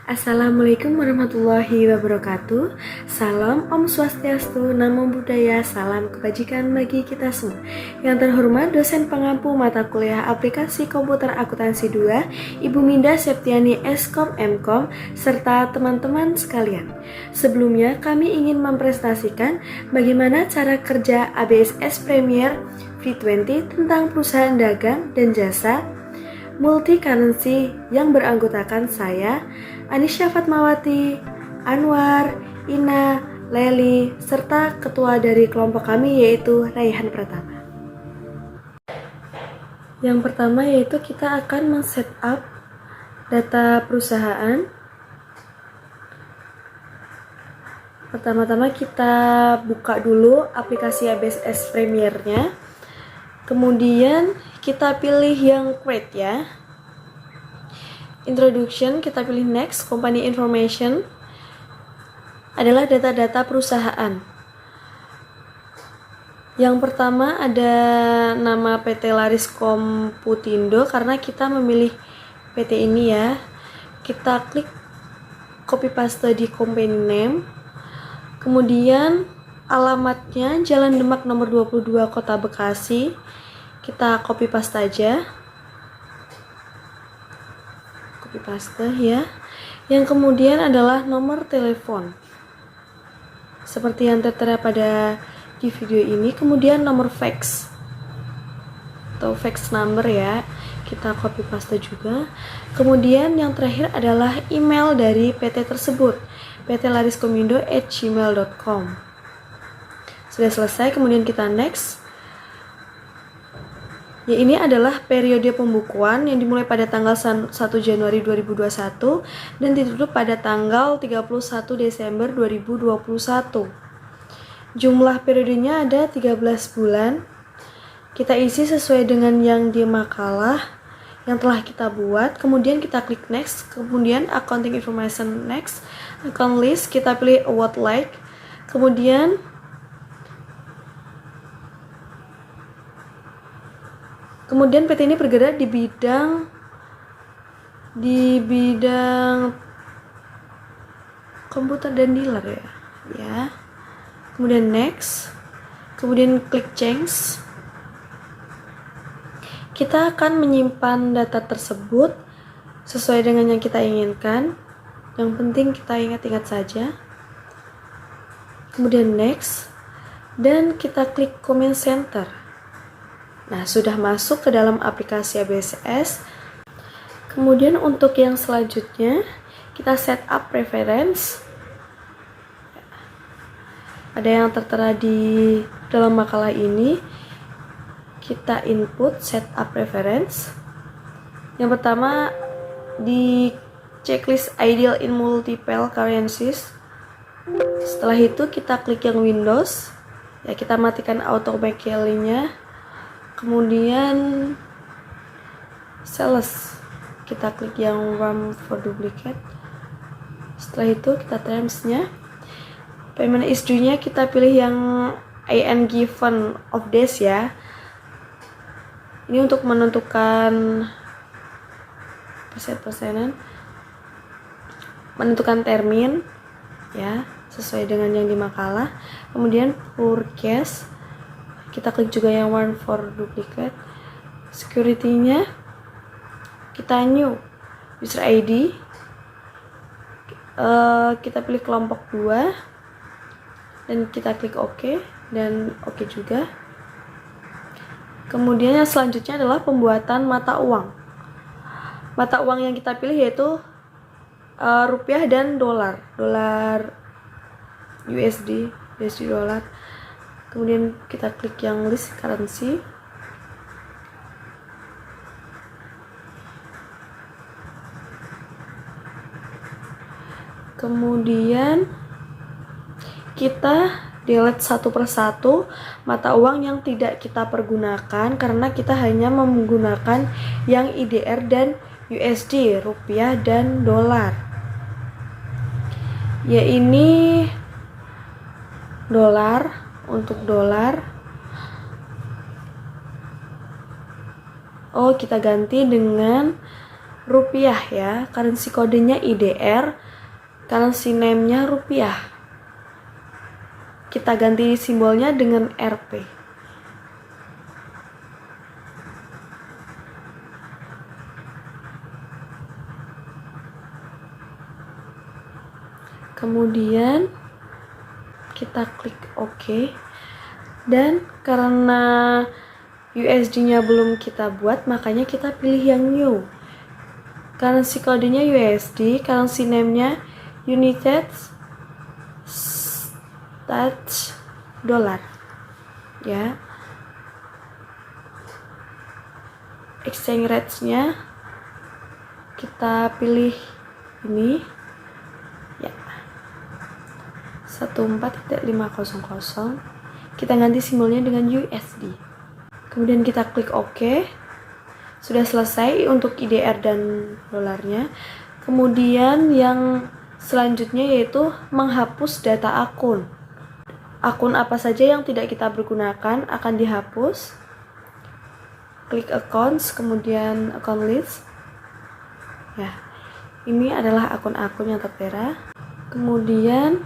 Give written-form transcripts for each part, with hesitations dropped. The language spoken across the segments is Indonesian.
Assalamualaikum warahmatullahi wabarakatuh. Salam Om Swastiastu, Namo Buddhaya, salam kebajikan bagi kita semua. Yang terhormat dosen pengampu mata kuliah aplikasi komputer akuntansi 2, Ibu Minda Septiani Eskom Mkom, serta teman-teman sekalian. Sebelumnya kami ingin mempresentasikan bagaimana cara kerja ABSS Premier V20 tentang perusahaan dagang dan jasa multi currency yang beranggotakan saya, Anisya Fatmawati, Anwar, Ina, Leli, serta ketua dari kelompok kami yaitu Raihan Pratama. Yang pertama yaitu kita akan men-setup data perusahaan. Pertama-tama kita buka dulu aplikasi ABSS Premier-nya. Kemudian kita pilih yang create ya. Introduction, kita pilih next. Company information adalah data-data perusahaan. Yang pertama ada nama PT Laris Komputindo karena kita memilih PT ini ya. Kita klik copy paste di company name. Kemudian alamatnya Jalan Demak nomor 22 Kota Bekasi. Kita copy paste aja. Copy paste ya. Yang kemudian adalah nomor telepon. Seperti yang tertera pada di video ini. Kemudian nomor fax atau fax number ya. Kita copy paste juga. Kemudian yang terakhir adalah email dari PT tersebut. ptlariskomindo@gmail.com. Sudah selesai, kemudian kita next. Ya, ini adalah periode pembukuan yang dimulai pada tanggal 1 Januari 2021 dan ditutup pada tanggal 31 Desember 2021. Jumlah periodenya ada 13 bulan. Kita isi sesuai dengan yang di makalah yang telah kita buat. Kemudian kita klik next. Kemudian accounting information next. Account list kita pilih award like. Kemudian PT ini bergerak di bidang komputer dan dealer ya. Kemudian next. Kemudian klik change. Kita akan menyimpan data tersebut sesuai dengan yang kita inginkan. Yang penting kita ingat-ingat saja. Kemudian next. Dan kita klik comment center. Nah, sudah masuk ke dalam aplikasi ABSS. Kemudian untuk yang selanjutnya, kita setup preference. Ada yang tertera di dalam makalah ini. Kita input setup preference. Yang pertama di checklist ideal in multiple currencies. Setelah itu kita klik yang Windows. Ya, kita matikan automatically-nya. Kemudian sales, kita klik yang RAM for duplicate. Setelah itu kita terms-nya. Payment is due-nya kita pilih yang IN given of days ya. Ini untuk menentukan persenan, menentukan termin ya, sesuai dengan yang di makalah. Kemudian purchase, kita klik juga yang one for duplicate. Security-nya kita new user ID, kita pilih kelompok 2 dan kita klik OK dan OK juga. Kemudian yang selanjutnya adalah pembuatan mata uang. Mata uang yang kita pilih yaitu rupiah dan dolar USD dolar. Kemudian kita klik yang list currency. Kemudian kita delete satu persatu mata uang yang tidak kita pergunakan karena kita hanya menggunakan yang IDR dan USD, rupiah dan dolar. Ya, ini dolar. Untuk dolar, kita ganti dengan rupiah ya, currency kodenya IDR, currency name-nya rupiah. Kita ganti simbolnya dengan Rp. Kemudian kita klik OK. Dan karena USD-nya belum kita buat, makanya kita pilih yang new. Currency kodenya USD, currency name-nya United States Dollar. Ya. Exchange rates-nya kita pilih ini. Ya. 14.500. Kita ganti simbolnya dengan USD. Kemudian kita klik OK. Sudah selesai untuk IDR dan dolarnya. Kemudian yang selanjutnya yaitu menghapus data akun. Akun apa saja yang tidak kita pergunakan akan dihapus. Klik accounts, kemudian account list. Ya, ini adalah akun-akun yang tertera. Kemudian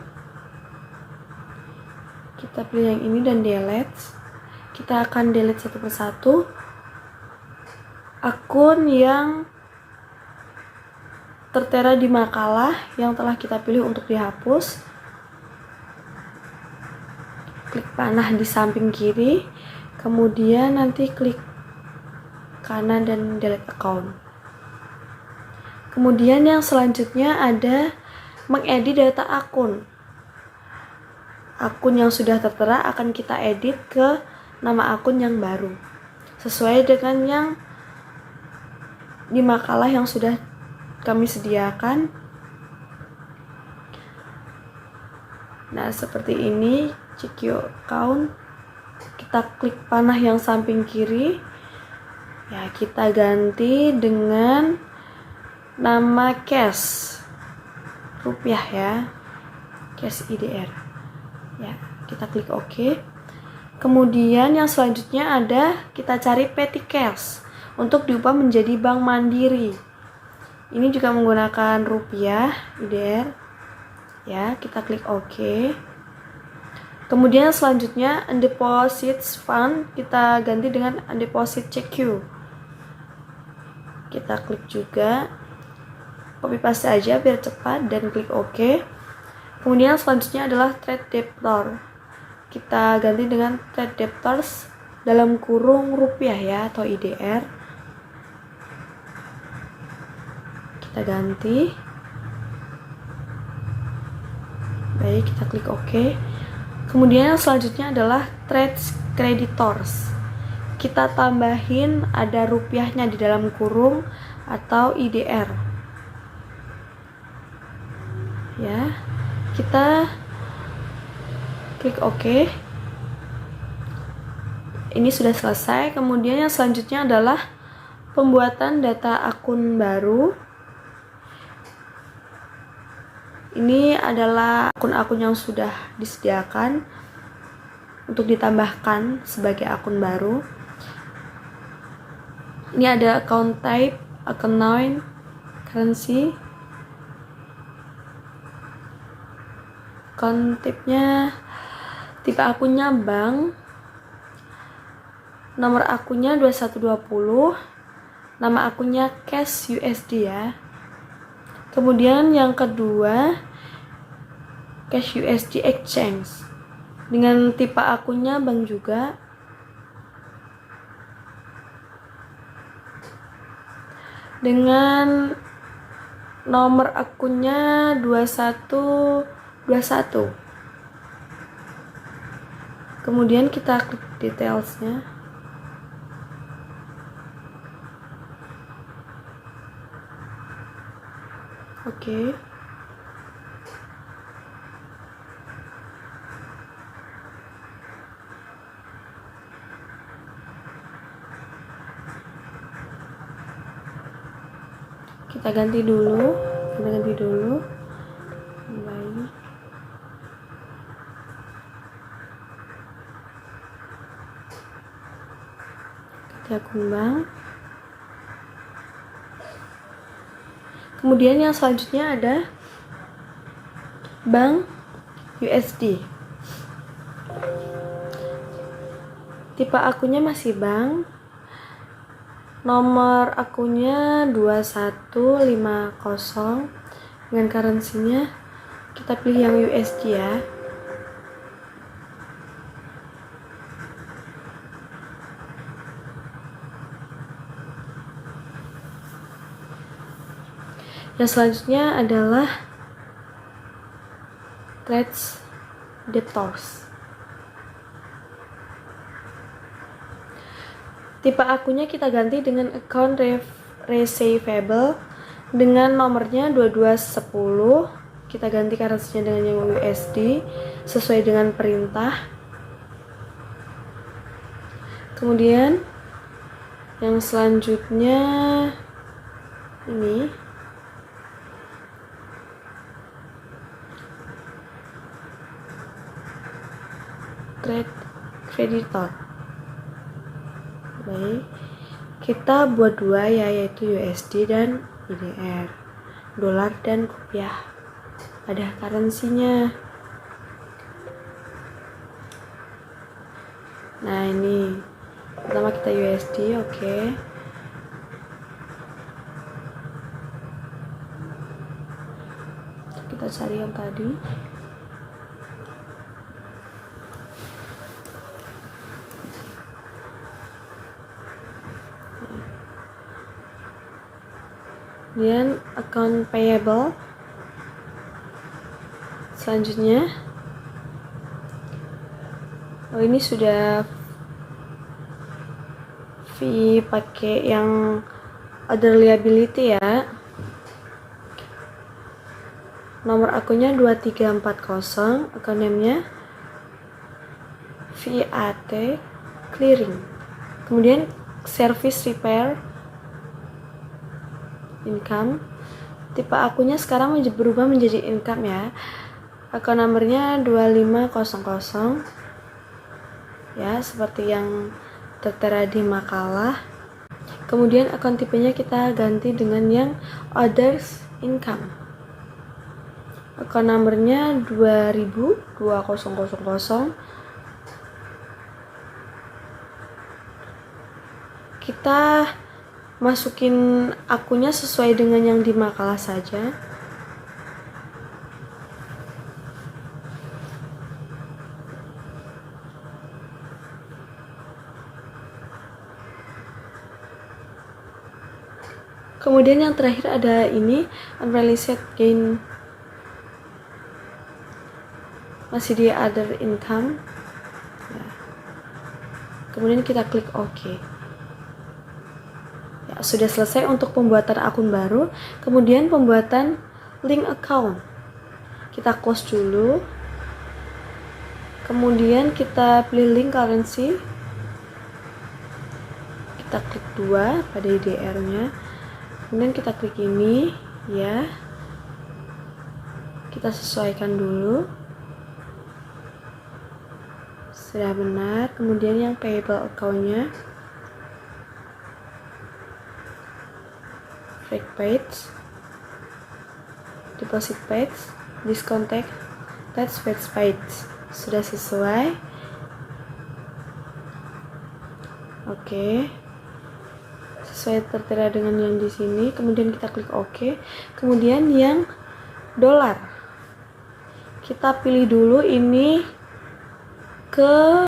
kita pilih yang ini dan delete. Kita akan delete satu persatu akun yang tertera di makalah yang telah kita pilih untuk dihapus. Klik panah di samping kiri, kemudian nanti klik kanan dan delete account. Kemudian yang selanjutnya ada mengedit data akun. Akun yang sudah tertera akan kita edit ke nama akun yang baru sesuai dengan yang di makalah yang sudah kami sediakan. Nah, seperti ini, check your account. Kita klik panah yang samping kiri. Ya, kita ganti dengan nama cash rupiah ya. Cash IDR. Ya, kita klik OK. Kemudian yang selanjutnya ada kita cari petty cash untuk diubah menjadi Bank Mandiri. Ini juga menggunakan rupiah IDR. Ya, kita klik OK. Kemudian selanjutnya undeposits fund kita ganti dengan undeposit CQ. Kita klik juga, copy paste aja biar cepat dan klik OK. Kemudian selanjutnya adalah trade debtor. Kita ganti dengan trade debtors dalam kurung rupiah ya atau IDR. Kita ganti. Baik, kita klik OK. Kemudian selanjutnya adalah trade creditors. Kita tambahin ada rupiahnya di dalam kurung atau IDR. Ya. Kita klik OK. Ini sudah selesai. Kemudian yang selanjutnya adalah pembuatan data akun baru. Ini adalah akun-akun yang sudah disediakan untuk ditambahkan sebagai akun baru. Ini ada account type, account name, currency. Account type-nya, tipe akunnya bank, nomor akunnya 2120, nama akunnya cash USD ya. Kemudian yang kedua, cash USD exchange dengan tipe akunnya bank juga. Dengan nomor akunnya 2121. Kemudian kita klik detailsnya. Oke. Kita ganti dulu. Baik. Kita akun bank. Kemudian yang selanjutnya ada bank USD. Tipe akunnya masih bank. Nomor akunnya 2150. Dengan currency-nya kita pilih yang USD ya. Yang selanjutnya adalah trades debtors. Tipe akunnya kita ganti dengan account receivable dengan nomornya 2210. Kita ganti currency-nya dengan yang USD sesuai dengan perintah. Kemudian yang selanjutnya ini trade creditor. Baik, kita buat dua ya, yaitu USD dan IDR, dolar dan rupiah. Ada currency-nya. Nah ini pertama kita USD, oke. Kita cari yang tadi. Kemudian account payable. Selanjutnya, ini sudah fee pakai yang other liability ya. Nomor akunnya 2340, account name-nya VAT Clearing. Kemudian service repair income. Tipe akunnya sekarang berubah menjadi income ya. Akun nomornya 2500 ya, seperti yang tertera di makalah. Kemudian akun tipenya kita ganti dengan yang others income. Akun nomornya 2000. Kita masukin akunnya sesuai dengan yang di makalah saja. Kemudian yang terakhir ada ini unrealized gain, masih di other income ya. Kemudian kita klik OK. Ya, sudah selesai untuk pembuatan akun baru. Kemudian pembuatan link account, kita close dulu. Kemudian kita pilih link currency, kita klik 2 pada IDR nya. Kemudian kita klik ini ya, kita sesuaikan dulu sudah benar. Kemudian yang payable account-nya break page, deposit page, discount tax, tax page sudah sesuai. Oke, sesuai tertera dengan yang di sini. Kemudian kita klik OK. Kemudian yang dolar, kita pilih dulu ini ke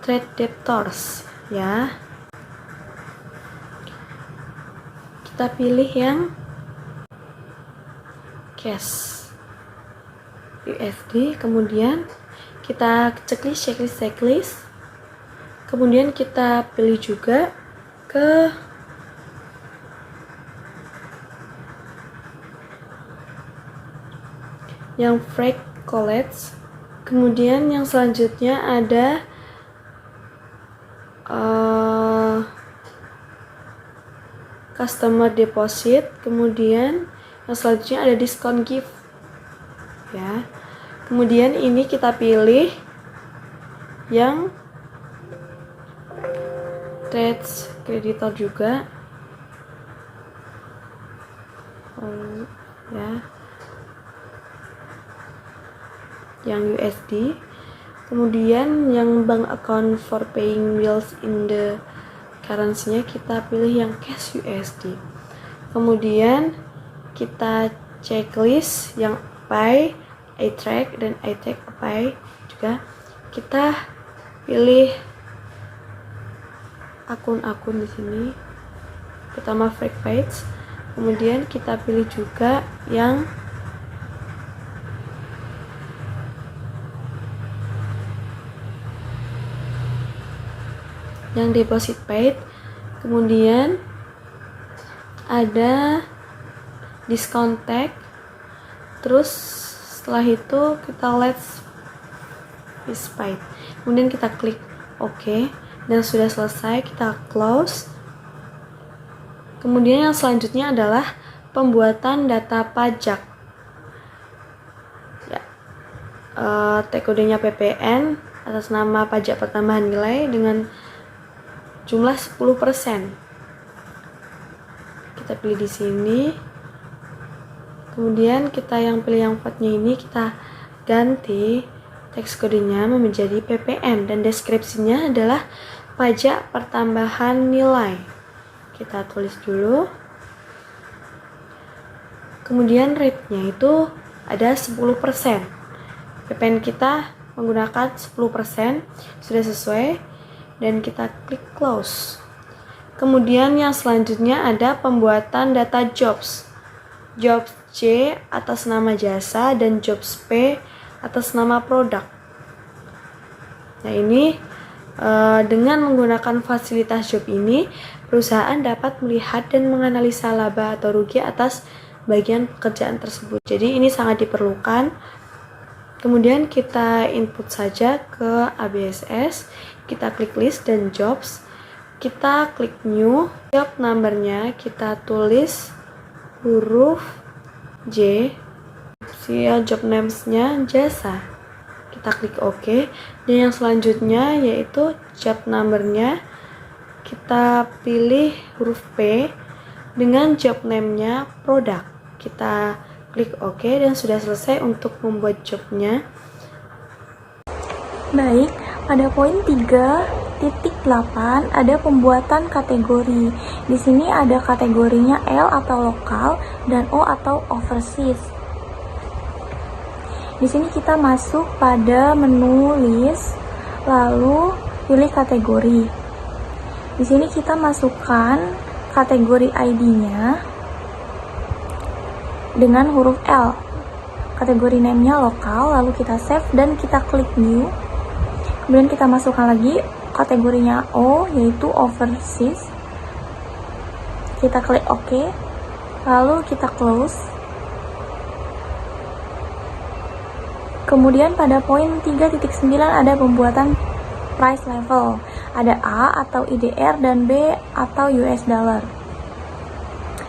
trade debtors ya. Kita pilih yang cash USD. Kemudian kita checklist. Kemudian kita pilih juga ke yang freight collect. Kemudian yang selanjutnya ada customer deposit. Kemudian yang selanjutnya ada discount gift ya. Kemudian ini kita pilih yang trades creditor juga. ya, yang USD. Kemudian yang bank account for paying bills in the currency-nya kita pilih yang cash USD. Kemudian kita checklist yang apply, iTrack dan iTrack apply juga. Kita pilih akun-akun di sini. Pertama fake page. Kemudian kita pilih juga yang deposit paid. Kemudian ada discount tag. Terus setelah itu kita let's is paid. Kemudian kita klik OK dan sudah selesai, kita close. Kemudian yang selanjutnya adalah pembuatan data pajak. Ya, tag kodenya PPN atas nama pajak pertambahan nilai dengan jumlah 10%. Kita pilih di sini. Kemudian kita yang pilih yang partnya ini, kita ganti teks kodenya menjadi PPN dan deskripsinya adalah pajak pertambahan nilai. Kita tulis dulu. Kemudian rate-nya itu ada 10%. PPN kita menggunakan 10%, sudah sesuai, dan kita klik close. Kemudian yang selanjutnya ada pembuatan data jobs. Jobs C atas nama jasa dan jobs P atas nama produk. Nah, ini dengan menggunakan fasilitas job ini, perusahaan dapat melihat dan menganalisa laba atau rugi atas bagian pekerjaan tersebut. Jadi ini sangat diperlukan. Kemudian kita input saja ke ABSS, kita klik list dan jobs, kita klik new, job numbernya kita tulis huruf J, job names-nya jasa. Kita klik OK. Dan yang selanjutnya yaitu job number-nya kita pilih huruf P dengan job name-nya produk. Kita klik OK dan sudah selesai untuk membuat job-nya. Baik, pada poin 3.8 ada pembuatan kategori. Di sini ada kategorinya L atau lokal dan O atau overseas. Di sini kita masuk pada menu list, lalu pilih kategori. Di sini kita masukkan kategori ID-nya dengan huruf L. Kategori name-nya lokal, lalu kita save dan kita klik new. Kemudian kita masukkan lagi kategorinya O, yaitu overseas. Kita klik OK, lalu kita close. Kemudian pada poin 3.9 ada pembuatan price level. Ada A atau IDR dan B atau US dollar.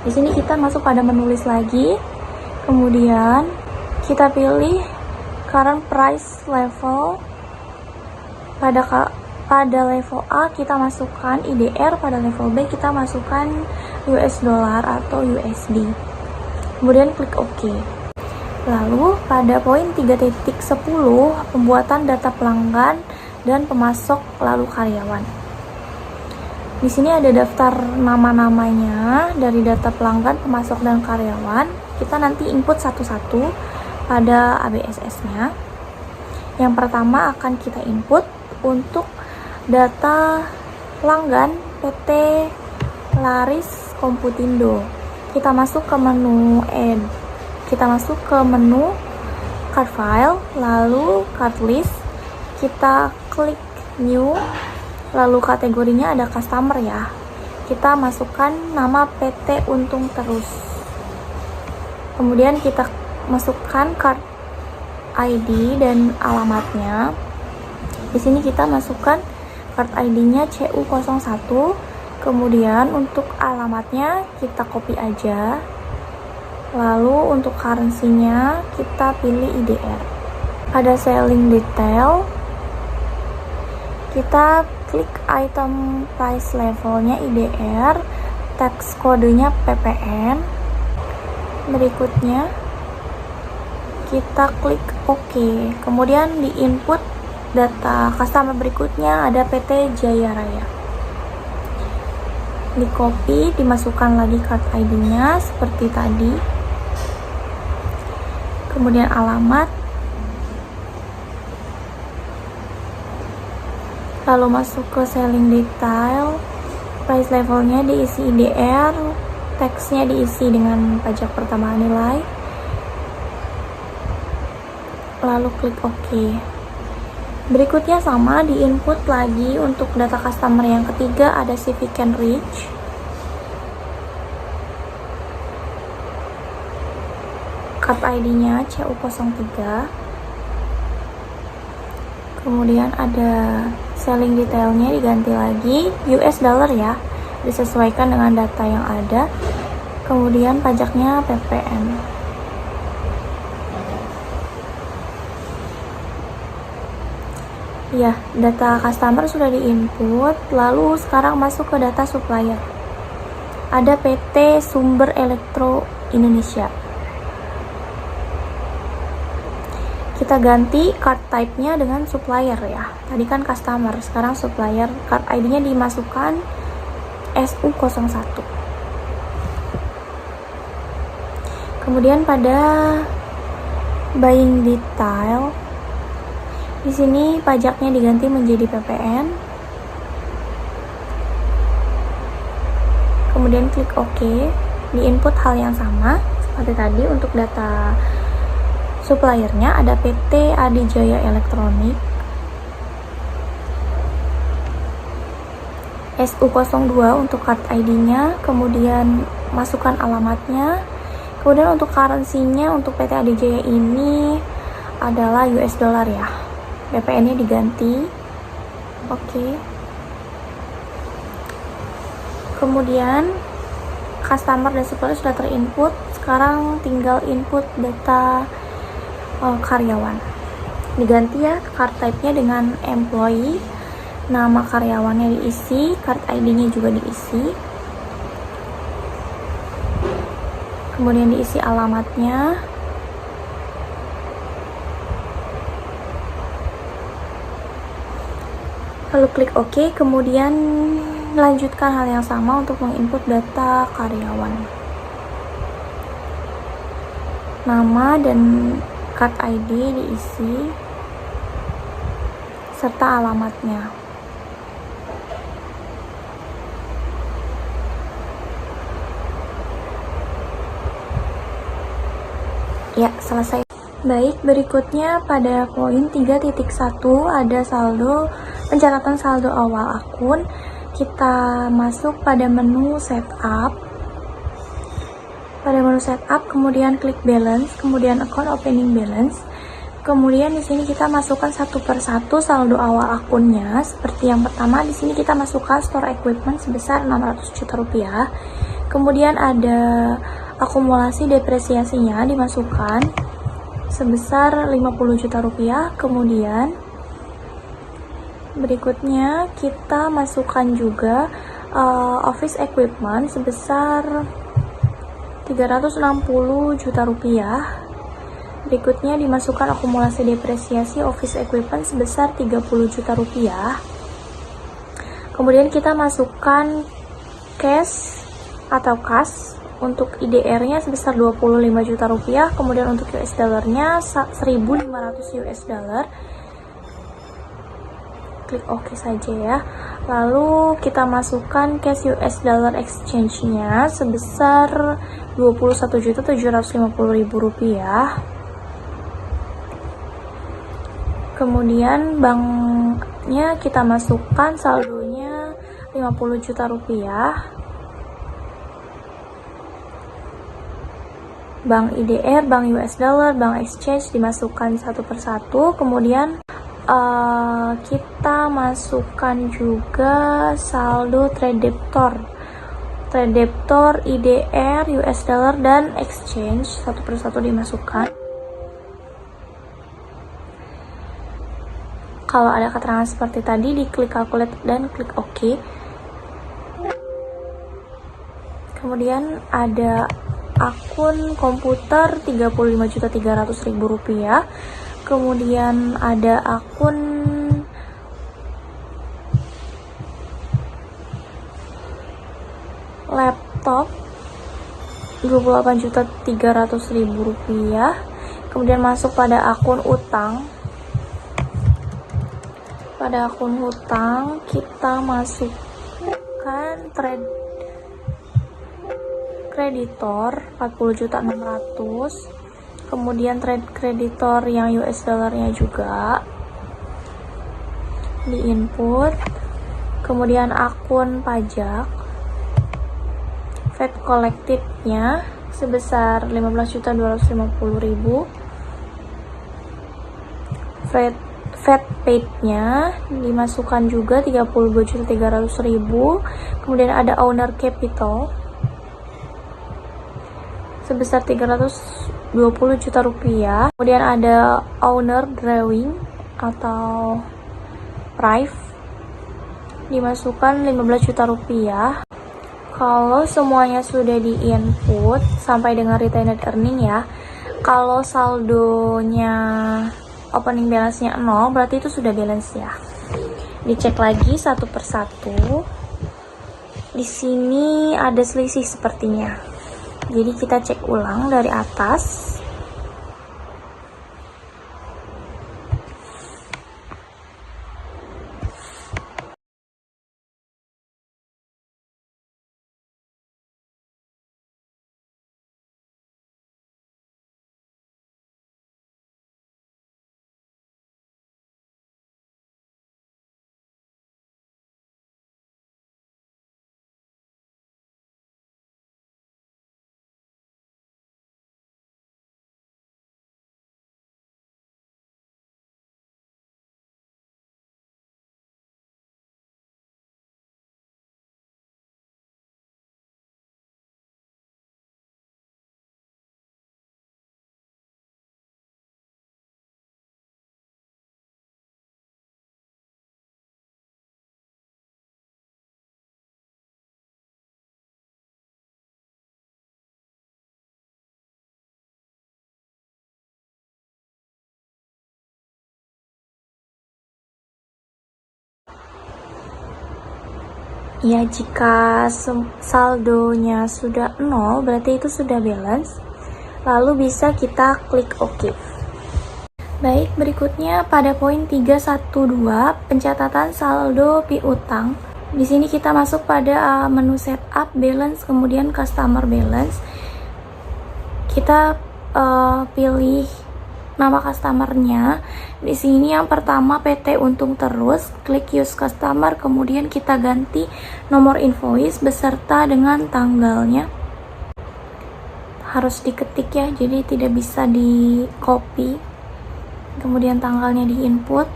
Di sini kita masuk pada menulis lagi. Kemudian kita pilih current price level. Pada level A kita masukkan IDR, pada level B kita masukkan US dollar atau USD. Kemudian klik OK. Lalu pada poin 3.10 pembuatan data pelanggan dan pemasok lalu karyawan. Di sini ada daftar nama-namanya dari data pelanggan, pemasok dan karyawan. Kita nanti input satu-satu pada ABSS-nya. Yang pertama akan kita input untuk data pelanggan PT Laris Komputindo. Kita masuk ke menu Add. Kita masuk ke menu Card File, lalu Card List. Kita klik New, lalu kategorinya ada Customer ya. Kita masukkan nama PT Untung Terus. Kemudian kita masukkan card ID dan alamatnya. Di sini kita masukkan card ID-nya CU01. Kemudian untuk alamatnya kita copy aja. Lalu untuk currency-nya kita pilih IDR. Pada selling detail kita klik item price levelnya IDR, tax kodenya PPN. Berikutnya kita klik OK. Kemudian di input data customer berikutnya ada PT Jaya Raya. Di copy, dimasukkan lagi card ID-nya seperti tadi. Kemudian alamat. Lalu masuk ke selling detail. Price levelnya diisi IDR, teksnya diisi dengan pajak pertambahan nilai, lalu klik OK. Berikutnya sama, di input lagi untuk data customer yang ketiga ada CV can reach, card ID-nya CU03, kemudian ada selling detailnya diganti lagi US dollar ya, disesuaikan dengan data yang ada. Kemudian pajaknya PPN. Ya, data customer sudah diinput. Lalu sekarang masuk ke data supplier. Ada PT Sumber Elektro Indonesia. Kita ganti card type-nya dengan supplier ya. Tadi kan customer, sekarang supplier. Card ID-nya dimasukkan SU01. Kemudian pada buying detail, di sini pajaknya diganti menjadi PPN. Kemudian klik OK. Di input hal yang sama seperti tadi untuk data suppliernya ada PT Adijaya Elektronik, SU02 untuk card ID-nya, kemudian masukkan alamatnya. Kemudian untuk currency-nya untuk PT Adijaya ini adalah US dollar ya. BPN-nya diganti. Oke. Kemudian customer dan supplier sudah terinput. Sekarang tinggal input data karyawan. Diganti ya card type-nya dengan employee. Nama karyawannya diisi, card ID-nya juga diisi. Kemudian diisi alamatnya. Lalu klik OK, kemudian lanjutkan hal yang sama untuk menginput data karyawan. Nama dan card ID diisi serta alamatnya. Ya, selesai. Baik, berikutnya pada poin 3.1 ada saldo, pencatatan saldo awal akun. Kita masuk pada menu setup. Pada menu setup, kemudian klik balance, kemudian account opening balance. Kemudian di sini kita masukkan satu persatu saldo awal akunnya. Seperti yang pertama, di sini kita masukkan store equipment sebesar 600 juta rupiah. Kemudian ada akumulasi depresiasinya dimasukkan sebesar 50 juta rupiah. Kemudian berikutnya kita masukkan juga office equipment sebesar 360 juta rupiah. Berikutnya dimasukkan akumulasi depresiasi office equipment sebesar 30 juta rupiah. Kemudian kita masukkan cash atau kas untuk IDR-nya sebesar 25 juta rupiah. Kemudian untuk US dollar-nya 1.500 US dollar. Klik OK saja ya. Lalu kita masukkan cash US dollar exchange-nya sebesar 21.750.000 rupiah. Kemudian banknya kita masukkan saldonya 50 juta rupiah. Bank IDR, bank US dollar, bank exchange dimasukkan satu persatu. Kemudian kita masukkan juga saldo trade debtor. Trade debtor, IDR, US dollar, dan exchange satu persatu dimasukkan. Kalau ada keterangan seperti tadi, diklik calculate dan klik OK. Kemudian ada akun komputer Rp35.300.000. Kemudian ada akun laptop Rp28.300.000. Kemudian masuk pada akun utang. Pada akun hutang kita masukkan trade kreditor 40.600.000. Kemudian trade kreditor yang US dollarnya juga di input. Kemudian akun pajak VAT collected-nya sebesar 15.250.000. VAT paid-nya dimasukkan juga 32.300.000. Kemudian ada owner capital sebesar 320 juta rupiah. Kemudian ada owner drawing atau price dimasukkan 15 juta rupiah. Kalau semuanya sudah di input sampai dengan retained earning ya, kalau saldonya opening balance-nya 0, berarti itu sudah balance ya. Dicek lagi satu persatu. Di sini ada selisih sepertinya. Jadi kita cek ulang dari atas. Ya, jika saldonya sudah 0, berarti itu sudah balance. Lalu bisa kita klik OK. Baik, berikutnya pada poin 312, pencatatan saldo piutang. Di sini kita masuk pada menu setup, balance, kemudian customer balance. Kita pilih nama customernya. Di sini yang pertama PT Untung Terus, klik use customer, kemudian kita ganti nomor invoice beserta dengan tanggalnya. Harus diketik ya, jadi tidak bisa di copy. Kemudian tanggalnya di input.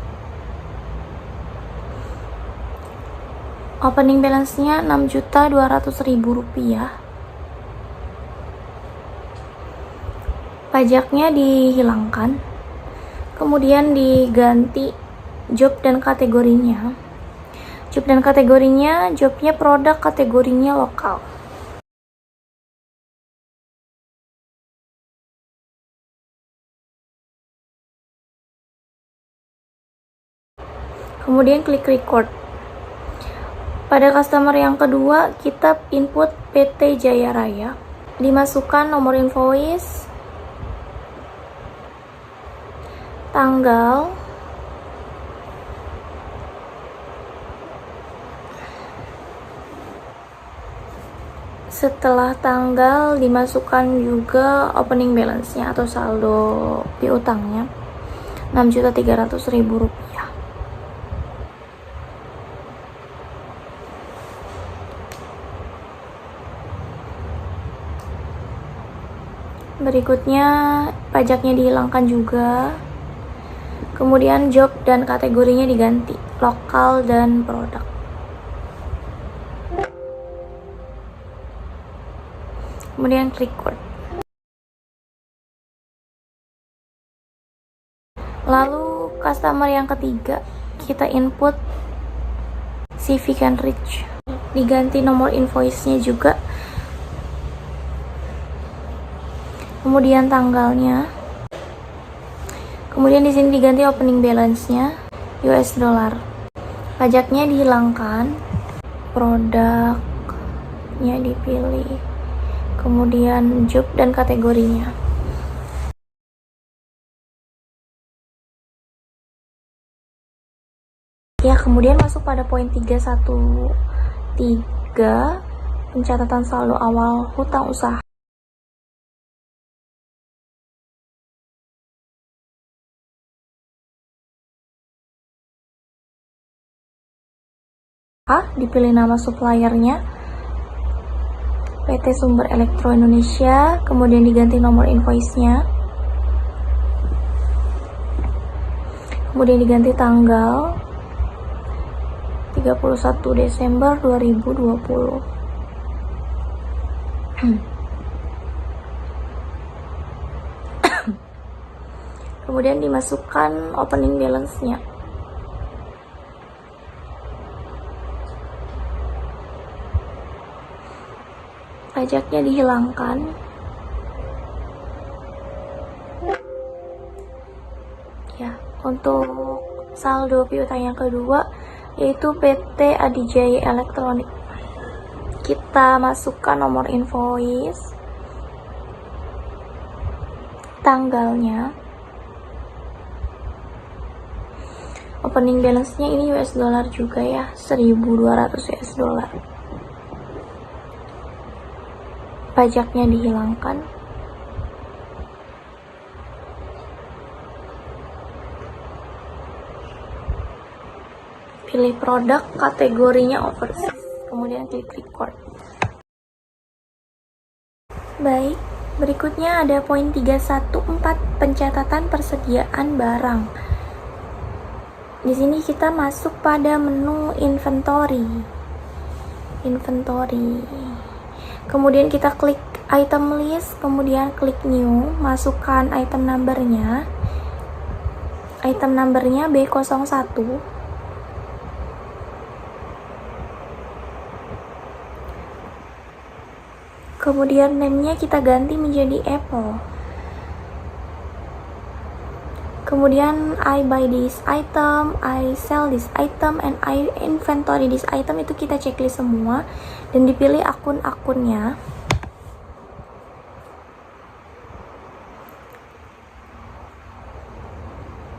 Opening balance-nya Rp6.200.000. Pajaknya dihilangkan, kemudian diganti job dan kategorinya. Job dan kategorinya, jobnya produk, kategorinya lokal. Kemudian klik record. Pada customer yang kedua, kita input PT Jaya Raya. Dimasukkan nomor invoice, tanggal, setelah tanggal dimasukkan juga opening balance-nya atau saldo piutangnya Rp6.300.000. Berikutnya pajaknya dihilangkan juga. Kemudian job dan kategorinya diganti, lokal dan produk. Kemudian klik record. Lalu customer yang ketiga, kita input CV can reach. Diganti nomor invoice-nya juga. kemudian tanggalnya, kemudian di sini diganti opening balance-nya US dollar. Pajaknya dihilangkan, produknya dipilih, kemudian job dan kategorinya. Ya, kemudian masuk pada poin 313, pencatatan saldo awal hutang usaha. Dipilih nama suppliernya PT Sumber Elektro Indonesia, kemudian diganti nomor invoice-nya, kemudian diganti tanggal 31 Desember 2020. Kemudian dimasukkan opening balance-nya. Pajaknya dihilangkan. Ya, untuk saldo piutang yang kedua yaitu PT Adijaya Elektronik. Kita masukkan nomor invoice, tanggalnya, opening balance-nya ini US dollar juga ya, 1.200 US dollar. Pajaknya dihilangkan. Pilih produk, kategorinya overseas, kemudian klik record. Baik, berikutnya ada poin 314, pencatatan persediaan barang. Di sini kita masuk pada menu inventory. Kemudian kita klik item list, kemudian klik new, masukkan item numbernya. Item numbernya B01. Kemudian name-nya kita ganti menjadi Apple. Kemudian I buy this item, I sell this item, and I inventory this item, itu kita checklist semua dan dipilih akun-akunnya.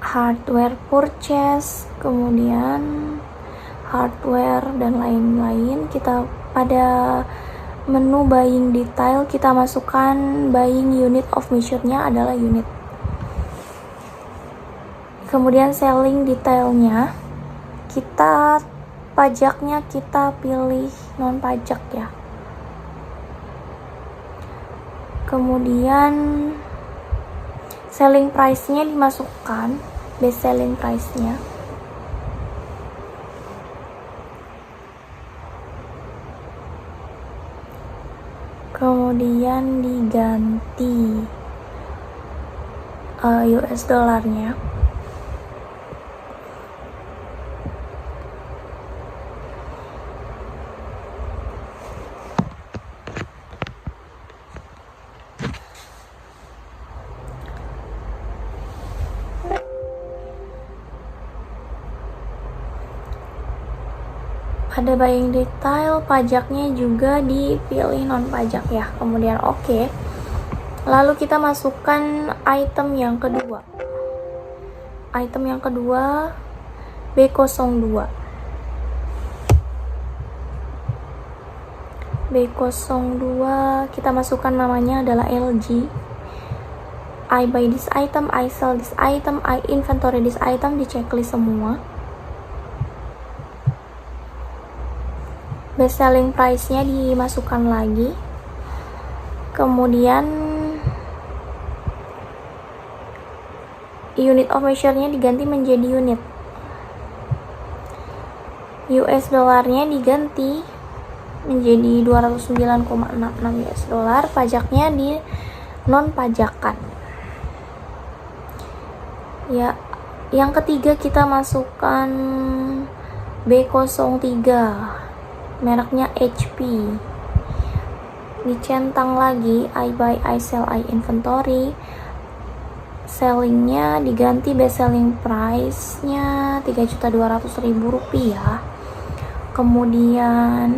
Hardware purchase, kemudian hardware dan lain-lain. Kita pada menu buying detail kita masukkan buying unit of measure-nya adalah unit. Kemudian selling detailnya, kita pajaknya kita pilih non pajak ya. Kemudian selling price-nya dimasukkan, best selling price-nya. Kemudian diganti US dollarnya. Pada buying detail, pajaknya juga dipilih non pajak ya. Kemudian oke. Lalu kita masukkan item yang kedua. Item yang kedua B02. B02 kita masukkan namanya adalah LG. I buy this item, I sell this item, I inventory this item, di checklist semua. Best selling price-nya dimasukkan lagi. Kemudian unit of measure-nya diganti menjadi unit. US dollarnya diganti menjadi 209,66 US dollar. Pajaknya di non pajakan. Ya, yang ketiga kita masukkan B03. Mereknya HP. dicentang lagi I buy, I sell, I inventory. Sellingnya diganti best selling price-nya 3.200.000 rupiah. Kemudian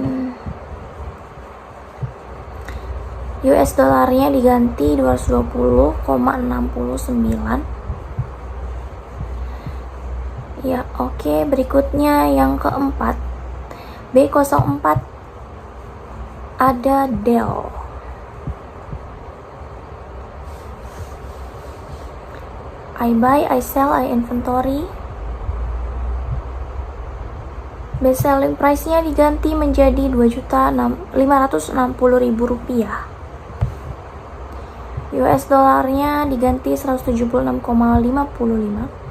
US dolarnya diganti 220,69. Ya, oke. Berikutnya yang keempat, B04 ada Dell. I buy, I sell, I inventory. Best selling price-nya diganti menjadi 2.560.000 rupiah. US dolarnya diganti 176,55.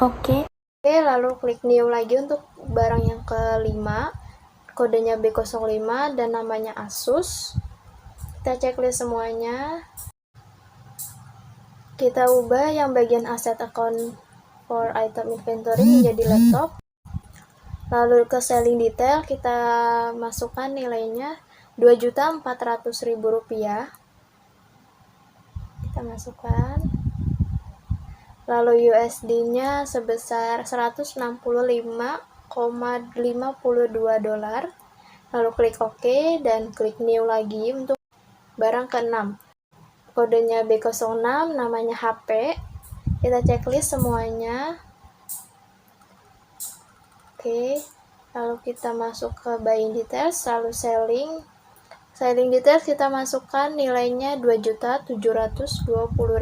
Oke, lalu klik new lagi untuk barang yang kelima, kodenya B05 dan namanya Asus. Kita checklist semuanya. Kita ubah yang bagian asset account for item inventory menjadi laptop. Lalu ke selling detail kita masukkan nilainya 2.400.000 rupiah. Kita masukkan. Lalu USD-nya sebesar 165,52 dolar. Lalu klik OK dan klik new lagi untuk barang ke-6. Kodenya B06, namanya HP. Kita checklist semuanya. Oke. Lalu kita masuk ke buying details, lalu selling. Selling details kita masukkan nilainya 2.720.000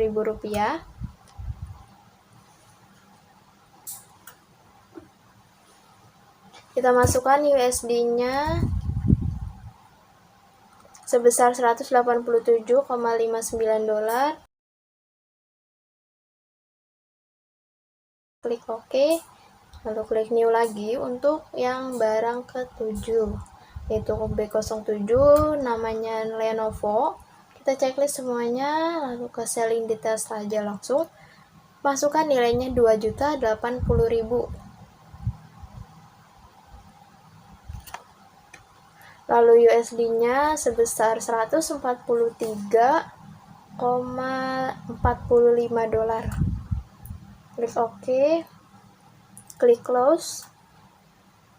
rupiah. Kita masukkan USD-nya sebesar 187,59 dolar. Klik OK, lalu klik new lagi untuk yang barang ke-7, yaitu B07, namanya Lenovo. Kita checklist semuanya, lalu ke selling details saja langsung. Masukkan nilainya 2.080.000. Lalu USD-nya sebesar 143,45 dolar. Klik OK. Klik close.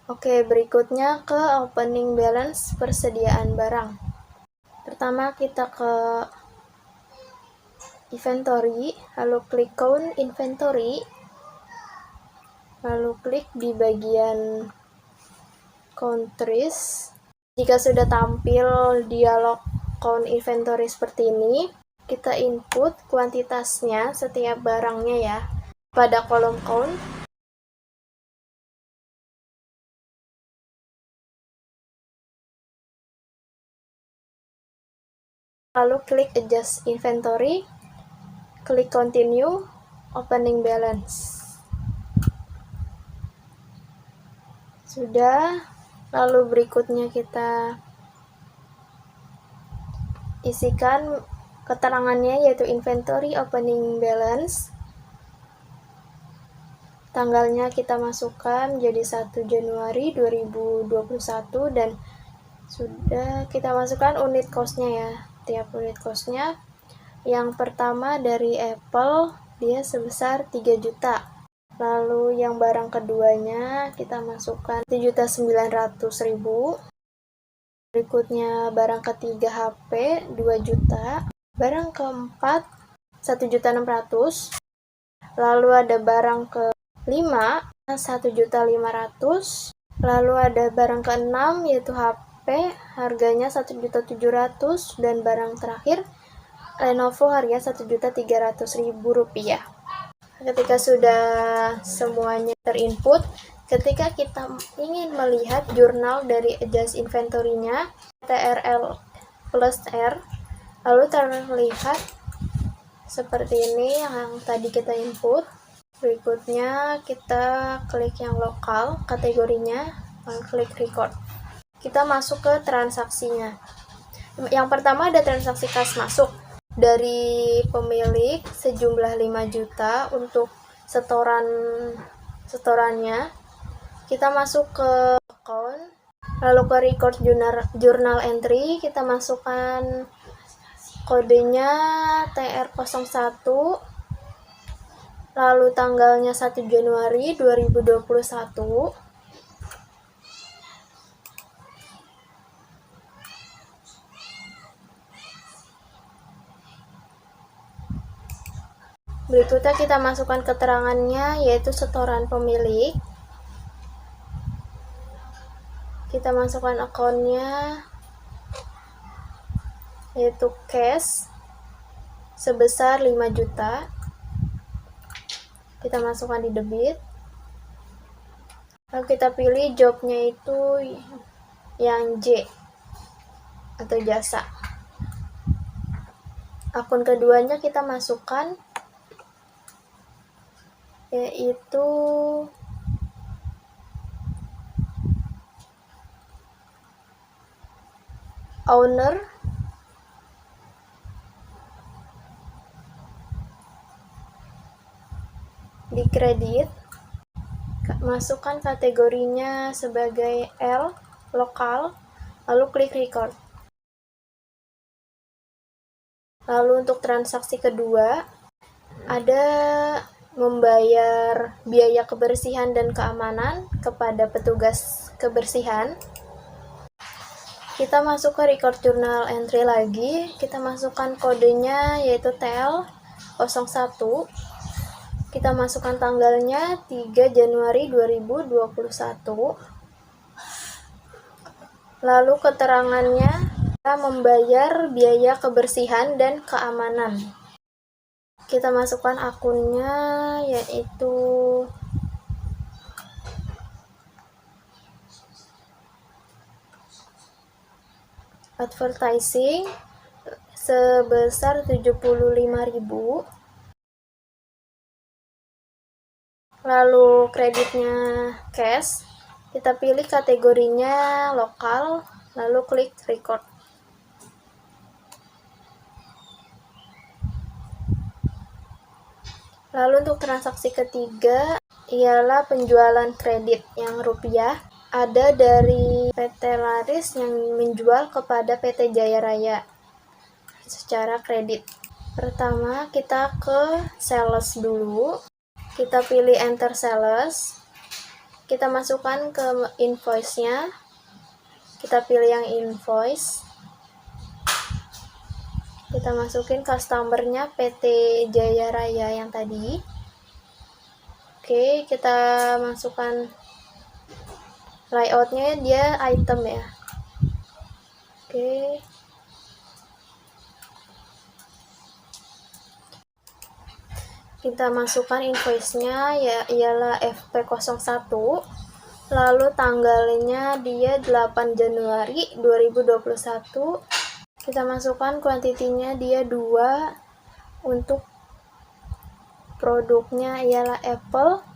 Oke, berikutnya ke opening balance persediaan barang. Pertama kita ke inventory, lalu klik count inventory. Lalu klik di bagian countries. Jika sudah tampil dialog count inventory seperti ini, kita input kuantitasnya setiap barangnya ya pada kolom count. Lalu klik adjust inventory, klik continue, opening balance. Sudah. Lalu berikutnya kita isikan keterangannya, yaitu inventory opening balance. Tanggalnya kita masukkan jadi 1 Januari 2021 dan sudah kita masukkan unit cost-nya ya. Tiap unit cost-nya. Yang pertama dari Apple, dia sebesar 3 juta. Lalu yang barang keduanya kita masukkan 7.900.000. Berikutnya barang ketiga HP 2 juta. Barang keempat 1.600.000. Lalu ada barang ke-5 1.500.000. Lalu ada barang ke-6 yaitu HP, harganya 1.700.000 dan barang terakhir Lenovo harga 1.300.000 rupiah. Ketika sudah semuanya terinput, ketika kita ingin melihat jurnal dari adjust inventory-nya, TRL plus R, lalu terlihat seperti ini yang tadi kita input. Berikutnya kita klik yang lokal, kategorinya, lalu klik record. Kita masuk ke transaksinya. Yang pertama ada transaksi kas masuk. dari pemilik sejumlah 5 juta untuk setorannya. Kita masuk ke account, lalu ke record journal entry, kita masukkan kodenya TR01, lalu tanggalnya 1 Januari 2021. Berikutnya kita masukkan keterangannya, yaitu setoran pemilik. Kita masukkan akunnya, yaitu cash sebesar 5 juta. Kita masukkan di debit. Lalu kita pilih jobnya itu yang J atau jasa. Akun keduanya kita masukkan, yaitu owner, di kredit, masukkan kategorinya sebagai L, lokal, lalu klik record. Lalu untuk transaksi kedua, ada membayar biaya kebersihan dan keamanan kepada petugas kebersihan. Kita masuk ke record journal entry lagi, kita masukkan kodenya yaitu TL01. Kita masukkan tanggalnya 3 Januari 2021. Lalu keterangannya, kita membayar biaya kebersihan dan keamanan. Kita masukkan akunnya yaitu advertising sebesar 75.000. Lalu kreditnya cash, kita pilih kategorinya lokal, lalu klik record. Lalu untuk transaksi ketiga ialah penjualan kredit yang rupiah. Ada dari PT Laris yang menjual kepada PT Jaya Raya secara kredit. Pertama kita ke sales dulu. Kita pilih enter sales. Kita masukkan ke invoice-nya. Kita pilih yang invoice. Kita masukin customer-nya PT Jaya Raya yang tadi. Oke, kita masukkan layout-nya, dia item ya. Oke. Kita masukkan invoice-nya ialah FP01. Lalu tanggalnya dia 8 Januari 2021. Kita masukkan kuantitinya dia 2. Untuk produknya ialah Apple.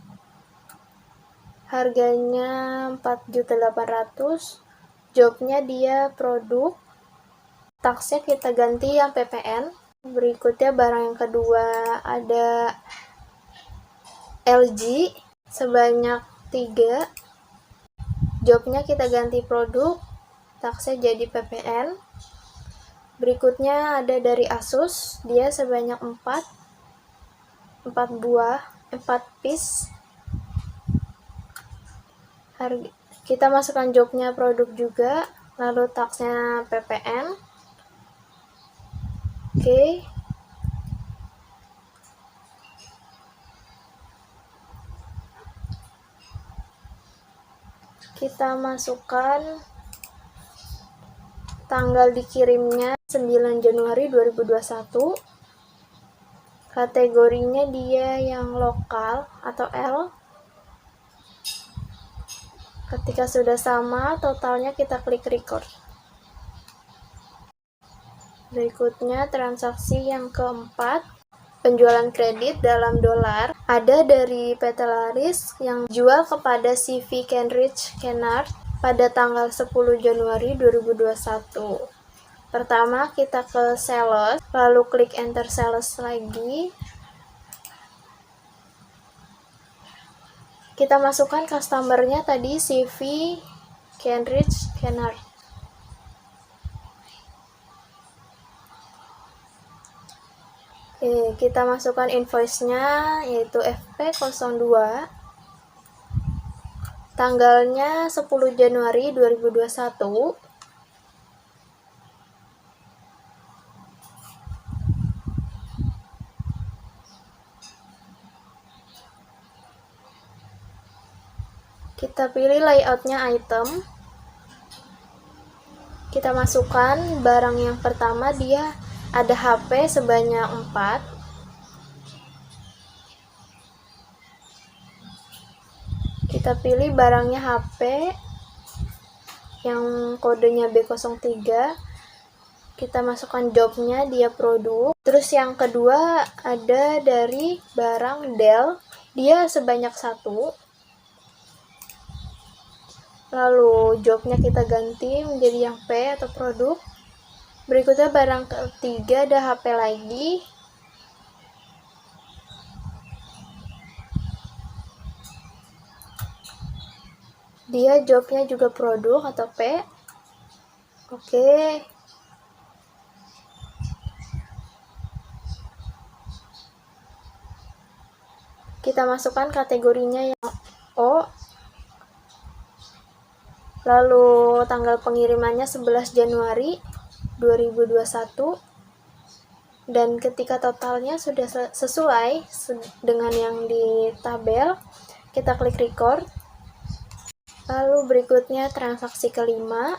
Harganya 4.800.000. Jobnya dia produk. Taksnya kita ganti yang PPN. Berikutnya barang yang kedua ada LG sebanyak 3. Jobnya kita ganti produk. Taksnya jadi PPN. Berikutnya ada dari Asus, dia sebanyak 4 piece. Kita masukkan jobnya produk juga, lalu taksnya PPN. Oke. Kita masukkan tanggal dikirimnya 9 Januari 2021. Kategorinya dia yang lokal atau L. Ketika sudah sama, totalnya kita klik record. Berikutnya transaksi yang keempat, penjualan kredit dalam dolar. Ada dari PT Laris yang jual kepada CV Kenrich Kennard pada tanggal 10 Januari 2021. Pertama kita ke sales, lalu klik enter sales lagi. Kita masukkan customernya tadi CV Kenrich Kennard. Oke, kita masukkan invoice-nya yaitu FP02. Tanggalnya 10 Januari 2021. Kita pilih layoutnya item. Kita masukkan barang yang pertama, dia ada HP sebanyak 4. Kita pilih barangnya HP yang kodenya B03. Kita masukkan jobnya, dia produk. Terus yang kedua ada dari barang Dell, dia sebanyak 1. Lalu jobnya kita ganti menjadi yang P atau produk. Berikutnya barang ketiga ada HP lagi. Dia jobnya juga produk atau P. Oke. Kita masukkan kategorinya yang O. Lalu tanggal pengirimannya 11 Januari 2021. Dan ketika totalnya sudah sesuai dengan yang di tabel, kita klik record. Lalu berikutnya transaksi kelima,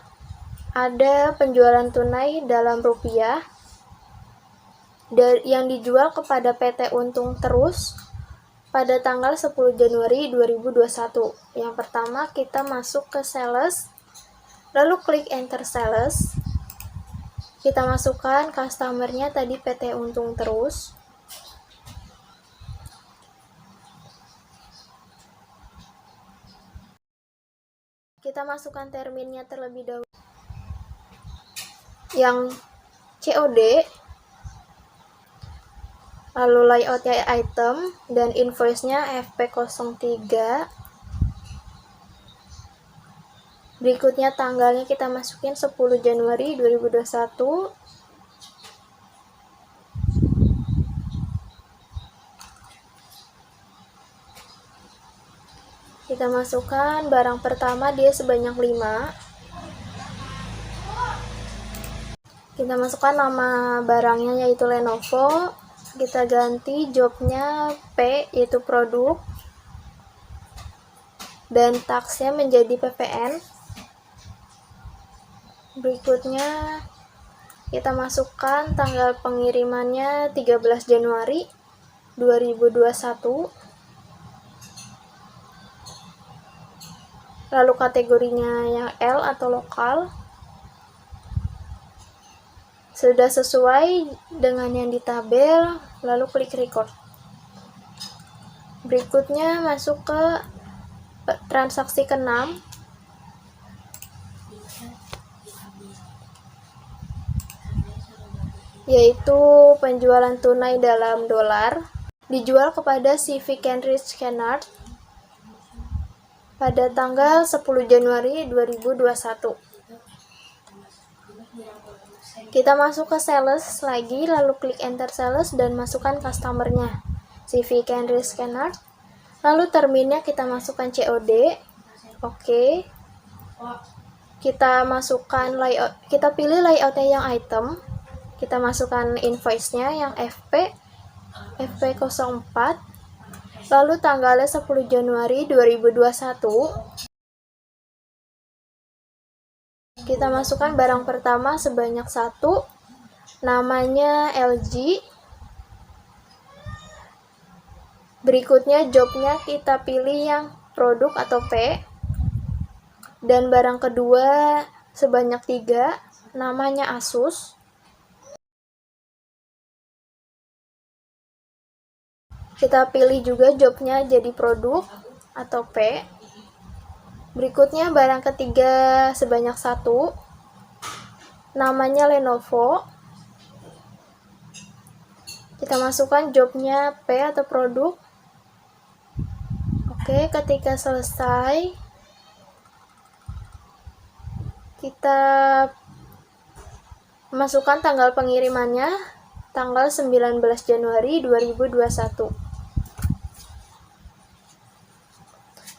ada penjualan tunai dalam rupiah yang dijual kepada PT Untung Terus pada tanggal 10 Januari 2021. Yang pertama kita masuk ke sales, lalu klik enter sales. Kita masukkan customernya tadi PT Untung Terus. Kita masukkan terminnya terlebih dahulu. Yang COD, lalu layoutnya item dan invoice-nya FP03. Berikutnya tanggalnya kita masukin 10 Januari 2021. Kita masukkan barang pertama, dia sebanyak 5. Kita masukkan nama barangnya yaitu Lenovo. Kita ganti jobnya P yaitu produk. Dan taxnya menjadi PPN. Berikutnya kita masukkan tanggal pengirimannya 13 Januari 2021. Lalu kategorinya yang L atau lokal. Sudah sesuai dengan yang di tabel, lalu klik record. Berikutnya masuk ke transaksi ke-6. Yaitu penjualan tunai dalam dolar, dijual kepada CV Kenrich Kennard pada tanggal 10 Januari 2021. Kita masuk ke sales lagi, lalu klik enter sales dan masukkan customernya CV Kenrich Kennard. Lalu terminnya kita masukkan COD. Oke. Kita masukkan layout, kita pilih layoutnya yang item. Kita masukkan invoice-nya yang FP04. Lalu tanggalnya 10 Januari 2021. Kita masukkan barang pertama sebanyak 1. Namanya LG. Berikutnya jobnya kita pilih yang produk atau P. Dan barang kedua sebanyak 3. Namanya Asus. Kita pilih juga jobnya jadi produk atau P. Berikutnya barang ketiga sebanyak 1. namanya Lenovo. Kita masukkan jobnya P atau produk. Oke, ketika selesai, kita masukkan tanggal pengirimannya, tanggal 19 Januari 2021.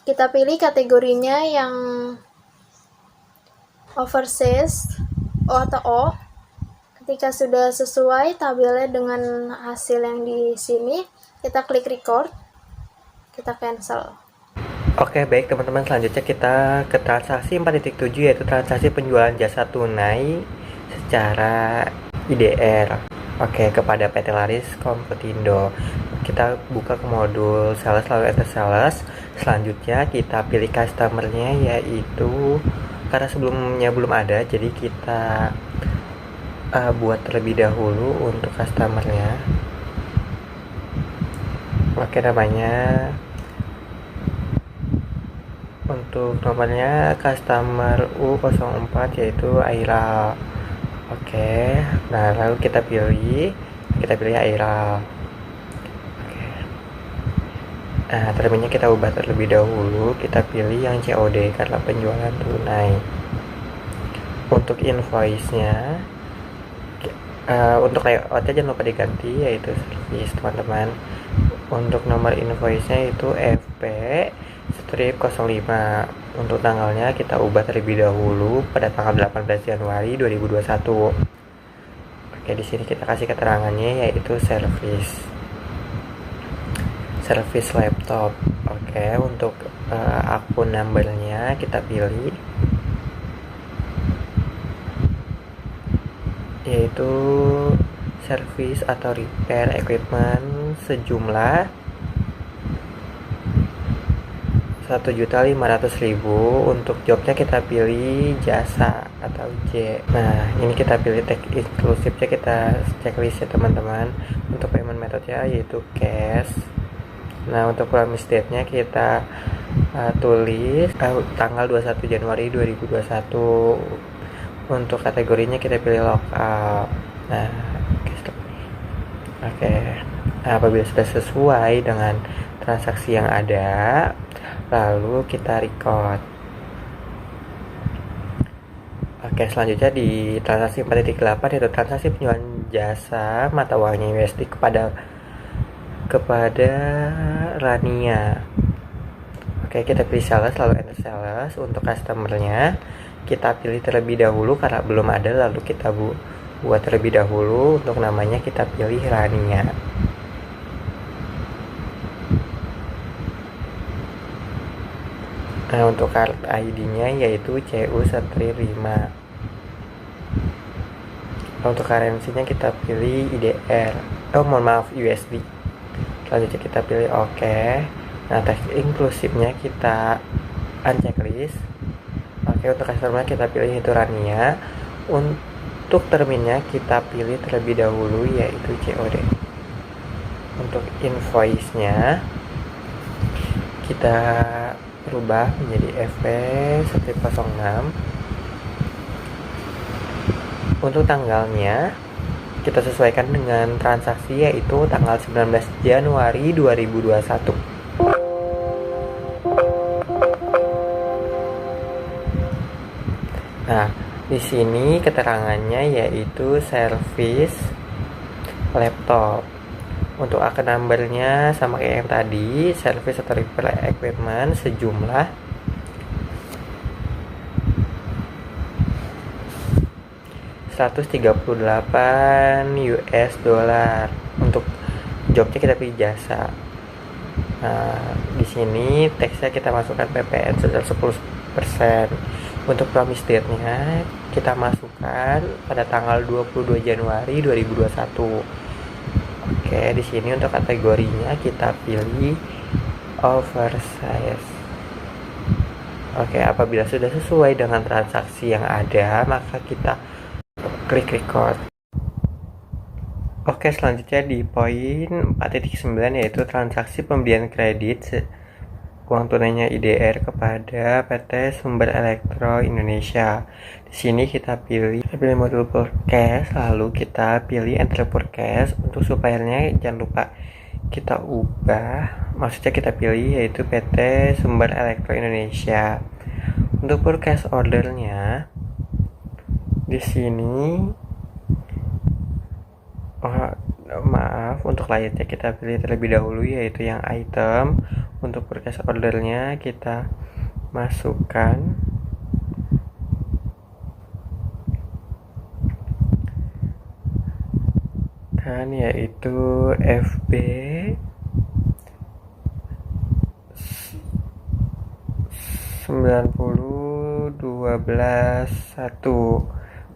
Kita pilih kategorinya yang overseas O atau O. Ketika sudah sesuai tabelnya dengan hasil yang di sini, kita klik record, kita cancel. Oke, baik teman-teman, selanjutnya kita ke transaksi 4.7, yaitu transaksi penjualan jasa tunai secara IDR. Oke, kepada PT Laris Komputindo. Kita buka ke modul sales, lalu enter sales. Selanjutnya kita pilih customernya, yaitu karena sebelumnya belum ada, jadi kita buat terlebih dahulu untuk customernya. Oke, namanya, untuk nomornya customer U04, yaitu Aira. Oke, nah lalu kita pilih Aira. Oke, nah terminnya kita ubah terlebih dahulu, kita pilih yang COD karena penjualan tunai. Untuk invoice-nya, untuk layoutnya jangan lupa diganti, yaitu service teman-teman. Untuk nomor invoice-nya itu FP strip 05. Untuk tanggalnya kita ubah terlebih dahulu pada tanggal 18 Januari 2021. Oke, di sini kita kasih keterangannya, yaitu service laptop. Oke, untuk akun numbernya kita pilih, yaitu service atau repair equipment sejumlah 1.500.000. Untuk jobnya kita pilih jasa atau J. Nah, ini kita pilih tag inklusifnya, kita checklist ya teman-teman. Untuk payment methodnya yaitu cash. Nah, untuk promise date-nya kita tulis tanggal 21 Januari 2021. Untuk kategorinya kita pilih lokal. Nah, oke. Nah, apabila sudah sesuai dengan transaksi yang ada, lalu kita record. Oke, selanjutnya di transaksi 4.8, yaitu transaksi penjualan jasa mata uangnya USD kepada Rania. Oke, kita pilih sales, lalu enter sales. Untuk customernya kita pilih terlebih dahulu karena belum ada, lalu kita buat terlebih dahulu. Untuk namanya kita pilih Rania. Nah, untuk card ID-nya yaitu CU135. Untuk currency-nya kita pilih IDR. USD. Selanjutnya kita pilih OK. Nah, teks inklusifnya kita unchecklist. Oke, untuk customer kita pilih itu Rania. Untuk terminnya kita pilih terlebih dahulu, yaitu COD. Untuk invoice-nya kita berubah menjadi FP-06. Untuk tanggalnya kita sesuaikan dengan transaksi, yaitu tanggal 19 Januari 2021. Nah, di sini keterangannya yaitu service laptop. Untuk akun numbernya sama kayak yang tadi, service atau repair equipment sejumlah 138 US dollar. Untuk jobnya kita pilih jasa. Nah, di sini teksnya kita masukkan PPN sebesar 10%. Untuk promise date-nya kita masukkan pada tanggal 22 Januari 2021. Oke, di sini untuk kategorinya kita pilih oversize. Oke, apabila sudah sesuai dengan transaksi yang ada, maka kita klik record. Oke, selanjutnya di poin 4.9, yaitu transaksi pembelian kredit uang tunainya IDR kepada PT Sumber Elektro Indonesia. Di sini kita pilih modul forecast, lalu kita pilih enter forecast. Untuk suppliernya jangan lupa kita ubah, maksudnya kita pilih yaitu PT Sumber Elektro Indonesia. Untuk forecast ordernya di sini maaf, untuk layarnya kita pilih terlebih dahulu yaitu yang item. Untuk forecast ordernya kita masukkan kan yaitu FB 9012 1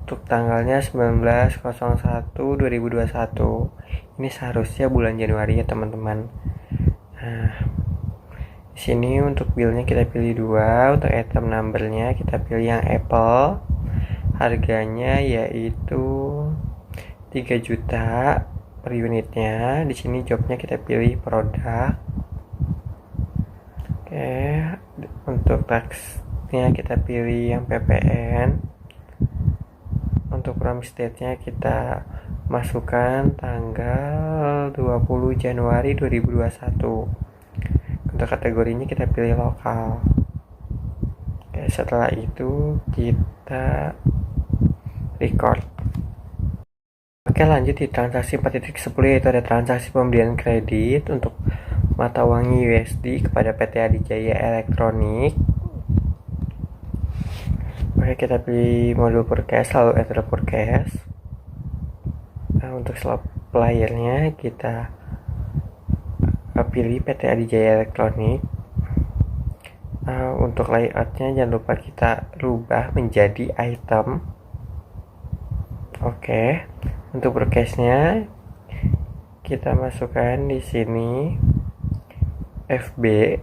untuk tanggalnya 19/01/2021. Ini seharusnya bulan Januari ya teman-teman. Nah, di sini untuk billnya kita pilih 2, untuk item numbernya kita pilih yang Apple. Harganya yaitu 3 juta per unitnya. Di sini jobnya kita pilih produk. Oke, untuk taxnya kita pilih yang PPN. Untuk promise date-nya kita masukkan tanggal 20 Januari 2021. Untuk kategorinya kita pilih lokal. Oke, setelah itu kita record. Oke, lanjut di transaksi 4.10 yaitu ada transaksi pembelian kredit untuk mata uang USD kepada PT Adijaya Elektronik. Oke, kita pilih modul forecast lalu enter forecast. Nah, untuk suppliernya kita pilih PT Adijaya Elektronik. Untuk layoutnya jangan lupa kita rubah menjadi item. Oke, untuk forecastnya kita masukkan di sini FB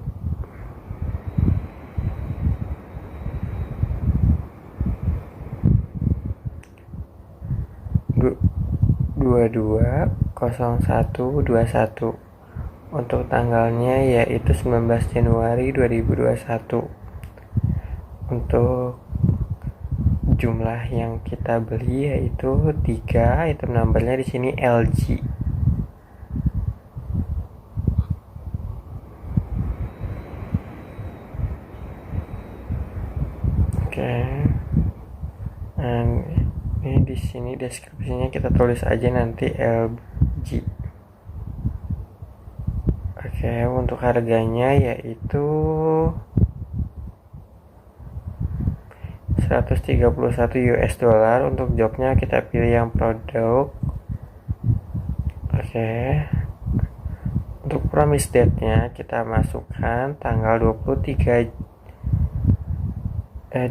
22/01/21. Untuk tanggalnya yaitu 19 Januari 2021. Untuk jumlah yang kita beli yaitu 3, item numbernya di sini LG. Oke. Dan ini di sini deskripsinya kita tulis aja nanti LG. Oke, untuk harganya yaitu 131 US dollar. Untuk jobnya kita pilih yang produk. Oke. Untuk promise date-nya kita masukkan tanggal 23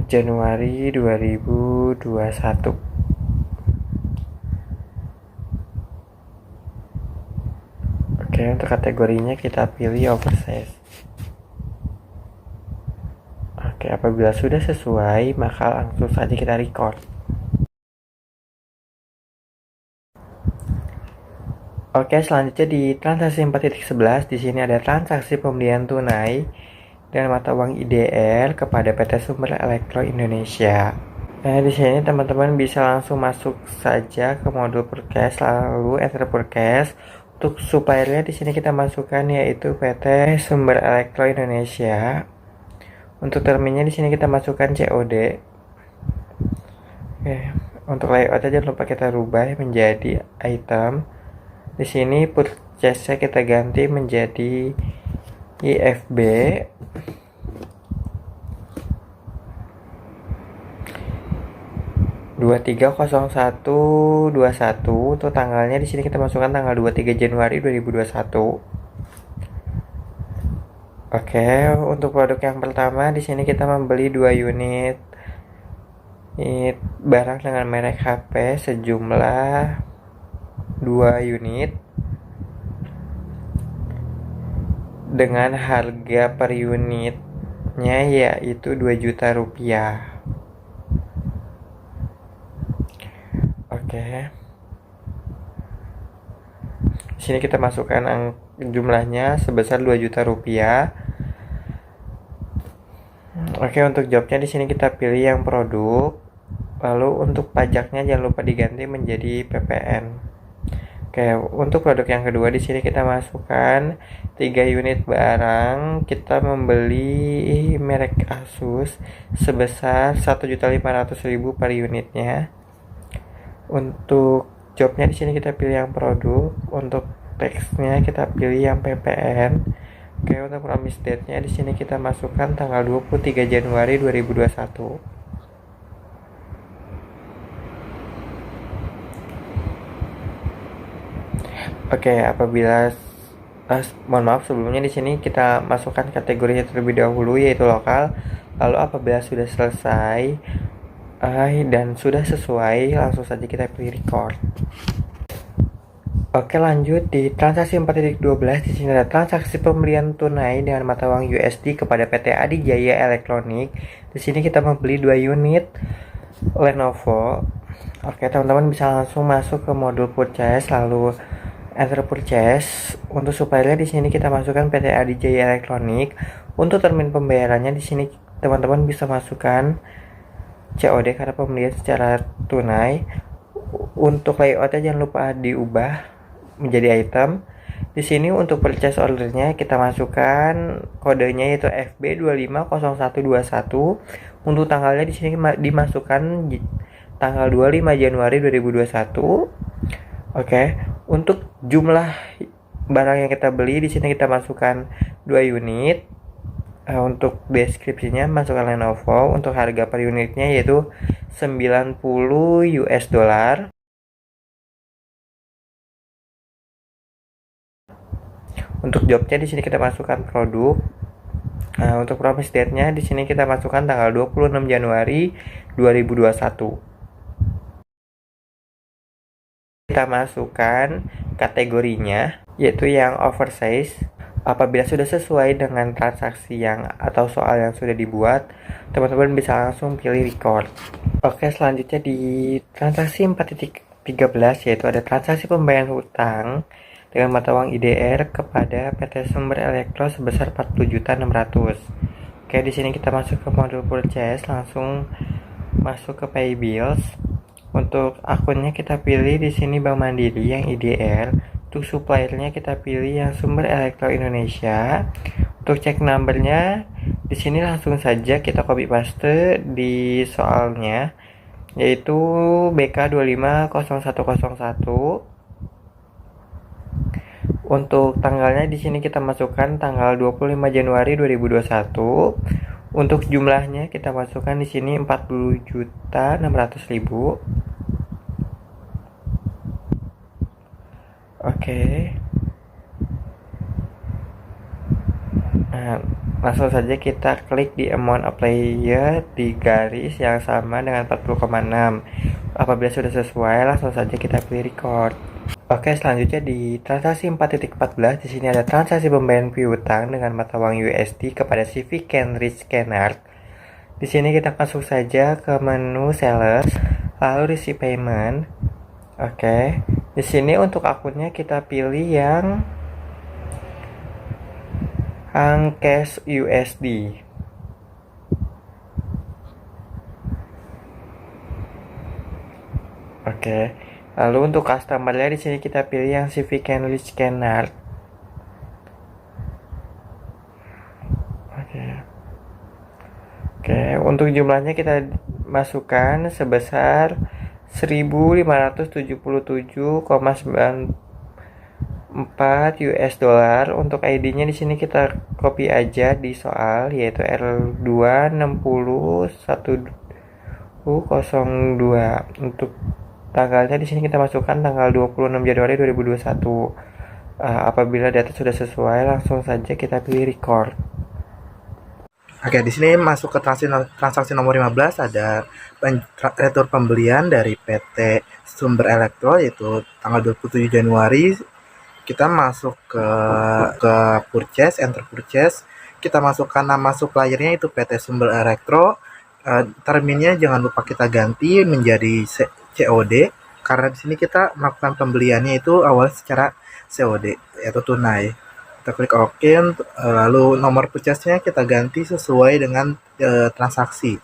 Januari 2021. Oke, untuk kategorinya kita pilih oversize. Oke, apabila sudah sesuai, maka langsung saja kita record. Oke, selanjutnya di transaksi 4.11 di sini ada transaksi pembelian tunai dengan mata uang IDR kepada PT Sumber Elektro Indonesia. Nah, di sini teman-teman bisa langsung masuk saja ke modul forecast lalu enter forecast. Untuk suppliernya di sini kita masukkan yaitu PT Sumber Elektro Indonesia. Untuk terminnya di sini kita masukkan COD. Oke, untuk layout jangan lupa kita rubah menjadi item. Di sini purchase kita ganti menjadi IFB 23/01/21. Untuk tanggalnya di sini kita masukkan tanggal 23 Januari 2021. Oke, untuk produk yang pertama di sini kita membeli 2 unit barang dengan merek HP sejumlah 2 unit dengan harga per unitnya yaitu 2 juta rupiah. Oke. Di sini kita masukkan jumlahnya sebesar 2 juta rupiah. Oke, untuk jobnya di sini kita pilih yang produk. Lalu untuk pajaknya jangan lupa diganti menjadi PPN. Oke, untuk produk yang kedua di sini kita masukkan 3 unit barang. Kita membeli merek Asus sebesar 1.500.000 per unitnya. Untuk jobnya di sini kita pilih yang produk. Untuk teksnya kita pilih yang PPN. Oke, untuk promise date-nya di sini kita masukkan tanggal 23 Januari 2021. Oke, apabila mohon maaf sebelumnya di sini kita masukkan kategorinya terlebih dahulu yaitu lokal. Lalu apabila sudah selesai dan sudah sesuai, langsung saja kita pilih record. Oke, lanjut di transaksi 4.12 di sini ada transaksi pembelian tunai dengan mata uang USD kepada PT Adijaya Elektronik. Di sini kita membeli 2 unit Lenovo. Oke, teman-teman bisa langsung masuk ke modul purchase lalu enter purchase. Untuk suppliernya di sini kita masukkan PT Adijaya Elektronik. Untuk termin pembayarannya di sini teman-teman bisa masukkan COD karena pembelian secara tunai. Untuk layoutnya jangan lupa diubah menjadi item. Di sini untuk purchase ordernya kita masukkan kodenya yaitu FB250121. Untuk tanggalnya di sini dimasukkan tanggal 25 Januari 2021. Oke, untuk jumlah barang yang kita beli di sini kita masukkan 2 unit. Untuk deskripsinya masukkan Lenovo. Untuk harga per unitnya yaitu 90 US dollar. Untuk jobnya di sini kita masukkan produk. Untuk promise date-nya di sini kita masukkan tanggal 26 Januari 2021. Kita masukkan kategorinya yaitu yang oversize. Apabila sudah sesuai dengan transaksi yang atau soal yang sudah dibuat, teman-teman bisa langsung pilih record. Oke, selanjutnya di transaksi 4.13 yaitu ada transaksi pembayaran hutang dengan mata uang IDR kepada PT Sumber Elektro sebesar 40.600. Oke, di sini kita masuk ke modul purchase, langsung masuk ke pay bills. Untuk akunnya kita pilih di sini Bank Mandiri yang IDR. Untuk suppliernya kita pilih yang Sumber Elektro Indonesia. Untuk cek numbernya di sini langsung saja kita copy paste di soalnya yaitu BK250101. Untuk tanggalnya di sini kita masukkan tanggal 25 Januari 2021. Untuk jumlahnya kita masukkan di sini 40.600.000. Oke. Nah, langsung saja kita klik di amount applied di garis yang sama dengan 40,6. Apabila sudah sesuai, langsung saja kita pilih record. Oke, selanjutnya di transaksi 4.14 di sini ada transaksi pembayaran piutang dengan mata uang USD kepada Civic Kenrich Kenard. Di sini kita masuk saja ke menu sellers, lalu receive payment. Oke, di sini untuk akunnya kita pilih yang cash USD. Oke. Lalu untuk customer-nya di sini kita pilih yang Civic Kenrich Kenard. Oke, untuk jumlahnya kita masukkan sebesar 1.577,94 US dollar. Untuk ID-nya di sini kita copy aja di soal yaitu R2600102. Untuk tanggalnya di sini kita masukkan tanggal 26 Januari 2021. Apabila data sudah sesuai, langsung saja kita pilih record. Oke, di sini masuk ke transaksi nomor 15 ada retur pembelian dari PT Sumber Elektro yaitu tanggal 27 Januari. Kita masuk ke purchase, enter purchase. Kita masukkan nama suppliernya itu PT Sumber Elektro. Terminnya jangan lupa kita ganti menjadi COD karena di sini kita melakukan pembeliannya itu awal secara COD yaitu tunai. Kita klik OK, lalu nomor purchase-nya kita ganti sesuai dengan transaksi,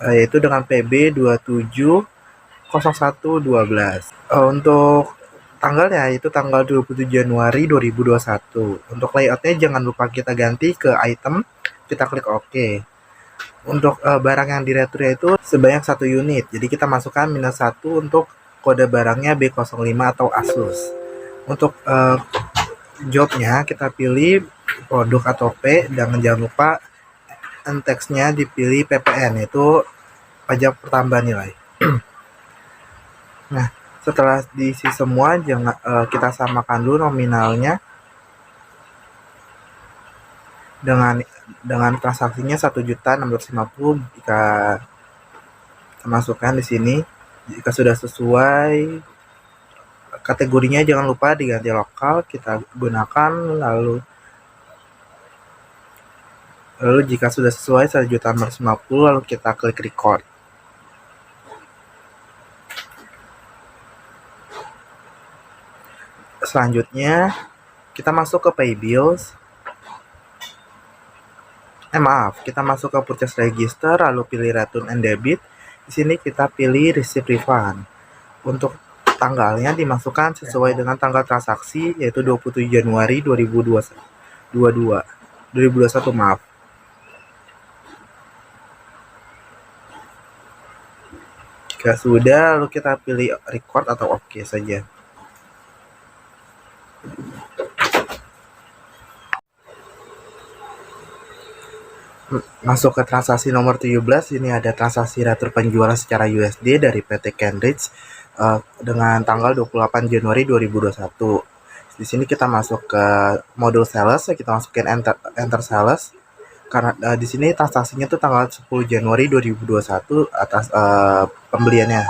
yaitu dengan PB 270112. Untuk tanggalnya itu tanggal 27 Januari 2021. Untuk layoutnya jangan lupa kita ganti ke item, kita klik OK. Untuk barang yang diretur itu sebanyak 1 unit, jadi kita masukkan -1 untuk kode barangnya B05 atau Asus. Untuk jobnya kita pilih produk atau P, dan jangan lupa teksnya dipilih PPN, yaitu pajak pertambahan nilai. Nah, setelah diisi semua, kita samakan dulu nominalnya dengan transaksinya 1.650.000. Jika kita masukkan di sini, jika sudah sesuai kategorinya jangan lupa diganti lokal, kita gunakan, lalu jika sudah sesuai 1.450.000, lalu kita klik record. Selanjutnya kita masuk ke pay bills. Kita masuk ke purchase register, lalu pilih return and debit. Di sini kita pilih receipt refund. Untuk tanggalnya dimasukkan sesuai dengan tanggal transaksi, yaitu 27 Januari 2021, maaf. Jika sudah, lalu kita pilih record atau OK saja. Masuk ke transaksi nomor 17, ini ada transaksi retur penjualan secara USD dari PT Cambridge dengan tanggal 28 Januari 2021. Di sini kita masuk ke modul sales, kita masukin enter sales, karena di sini transaksinya tuh tanggal 10 Januari 2021 atas pembeliannya.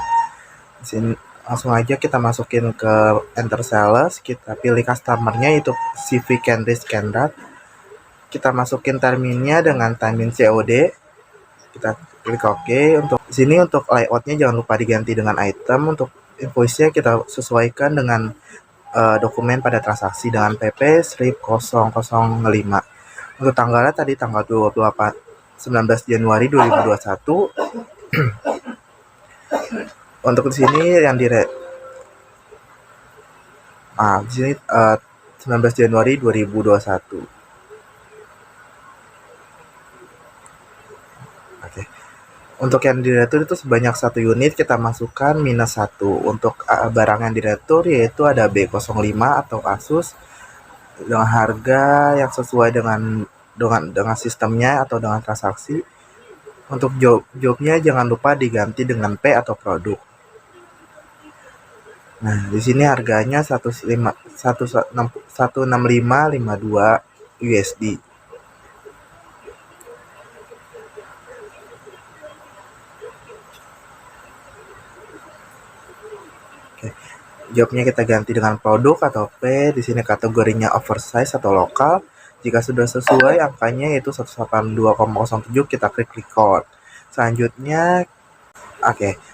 Di sini langsung aja kita masukin ke enter sales, kita pilih customernya itu CV Cambridge Kendrat. Kita masukin terminnya dengan termin COD, kita klik OK. Untuk sini untuk layoutnya jangan lupa diganti dengan item. Untuk invoice-nya kita sesuaikan dengan dokumen pada transaksi dengan PP strip 005. Untuk tanggalnya tadi tanggal 19 Januari 2021. Untuk di sini yang di sini 19 Januari 2021. Untuk yang diretur itu sebanyak 1 unit, kita masukkan -1. Untuk barang yang diretur yaitu ada B05 atau Asus dengan harga yang sesuai dengan sistemnya atau dengan transaksi. Untuk jobnya jangan lupa diganti dengan P atau produk. Nah, di sini harganya 165.52 USD. Jobnya kita ganti dengan produk atau P. Di sini kategorinya oversize atau lokal. Jika sudah sesuai angkanya yaitu 182,07, kita klik record. Selanjutnya,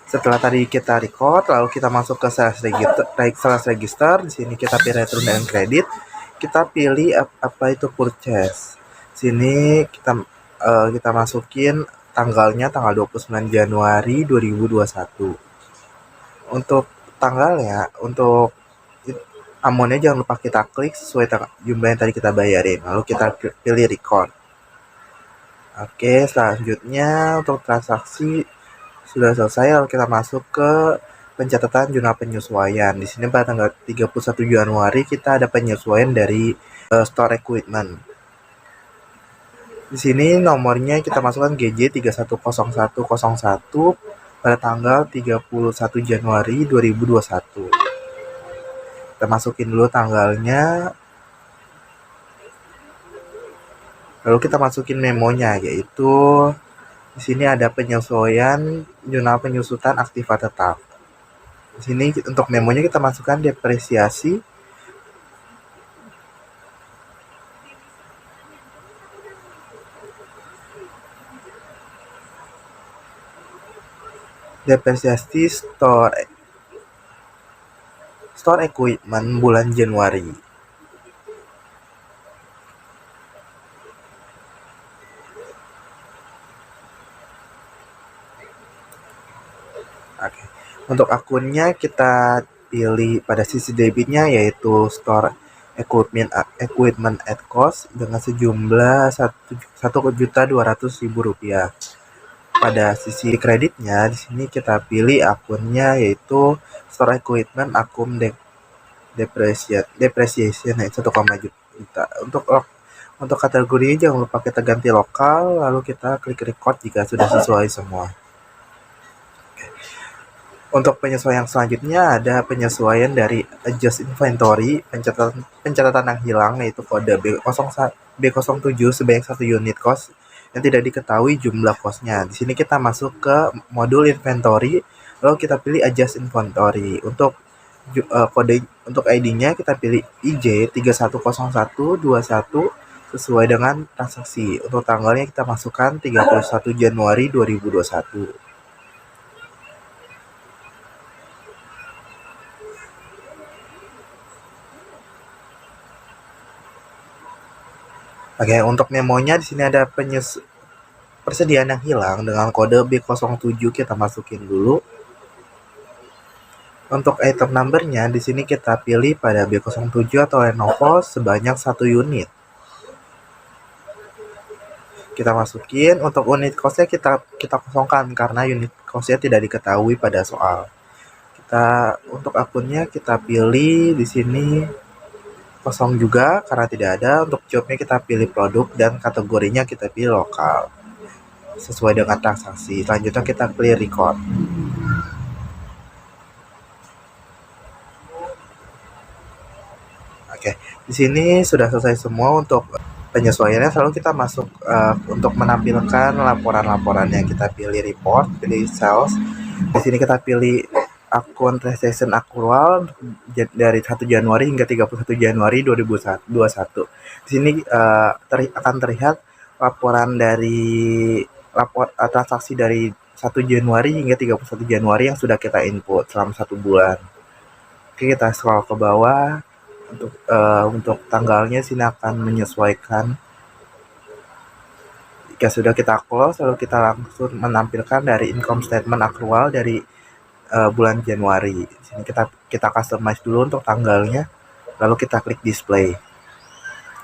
setelah tadi kita record, lalu kita masuk ke sales register. Di sini kita pilih return dan kredit. Kita pilih apa itu purchase. Sini kita masukin tanggalnya tanggal 29 Januari 2021. Untuk tanggalnya, untuk amountnya jangan lupa kita klik sesuai jumlah yang tadi kita bayarin, lalu kita pilih record. Selanjutnya untuk transaksi sudah selesai, lalu kita masuk ke pencatatan jurnal penyesuaian. Di sini pada tanggal 31 Januari kita ada penyesuaian dari store equipment. Di sini nomornya kita masukkan GJ 310101 pada tanggal 31 Januari 2021. Kita masukin dulu tanggalnya. Lalu kita masukin memonya, yaitu di sini ada penyesuaian jurnal penyusutan aktiva tetap. Di sini untuk memonya kita masukkan depresiasi. Depresiasi store equipment bulan Januari. Oke. Untuk akunnya kita pilih pada sisi debitnya yaitu store equipment at cost dengan sejumlah Rp1.200.000. Pada sisi kreditnya di sini kita pilih akunnya yaitu store equipment akum depreciation 1,juta. Untuk kategorinya jangan lupa kita ganti lokal lalu kita klik record jika sudah sesuai semua. Untuk penyesuaian selanjutnya ada penyesuaian dari adjust inventory, pencatatan yang hilang yaitu kode B07 sebanyak 1 unit cost yang tidak diketahui jumlah costnya. Di sini kita masuk ke modul inventory, lalu kita pilih adjust inventory. Untuk kode untuk ID-nya kita pilih IJ310121 sesuai dengan transaksi. Untuk tanggalnya kita masukkan 31 Januari 2021. Oke, untuk memonya di sini ada persediaan yang hilang dengan kode B07 kita masukin dulu. Untuk item numbernya di sini kita pilih pada B07 atau Lenovo sebanyak 1 unit. Kita masukin, untuk unit costnya kita kosongkan karena unit costnya tidak diketahui pada soal. Untuk akunnya kita pilih di sini kosong juga karena tidak ada. Untuk jobnya kita pilih produk dan kategorinya kita pilih lokal sesuai dengan transaksi. Selanjutnya kita pilih record. Oke, di sini sudah selesai semua untuk penyesuaiannya. Selalu kita masuk untuk menampilkan laporan-laporannya. Kita pilih report, pilih sales. Di sini kita pilih akun transaction accrual dari 1 Januari hingga 31 Januari 2021. Di sini akan terlihat laporan dari transaksi dari 1 Januari hingga 31 Januari yang sudah kita input selama 1 bulan. Oke, kita scroll ke bawah. Untuk tanggalnya sini akan menyesuaikan. Jika sudah kita close, lalu kita langsung menampilkan dari income statement accrual dari bulan Januari. Di sini kita customize dulu untuk tanggalnya, lalu kita klik display.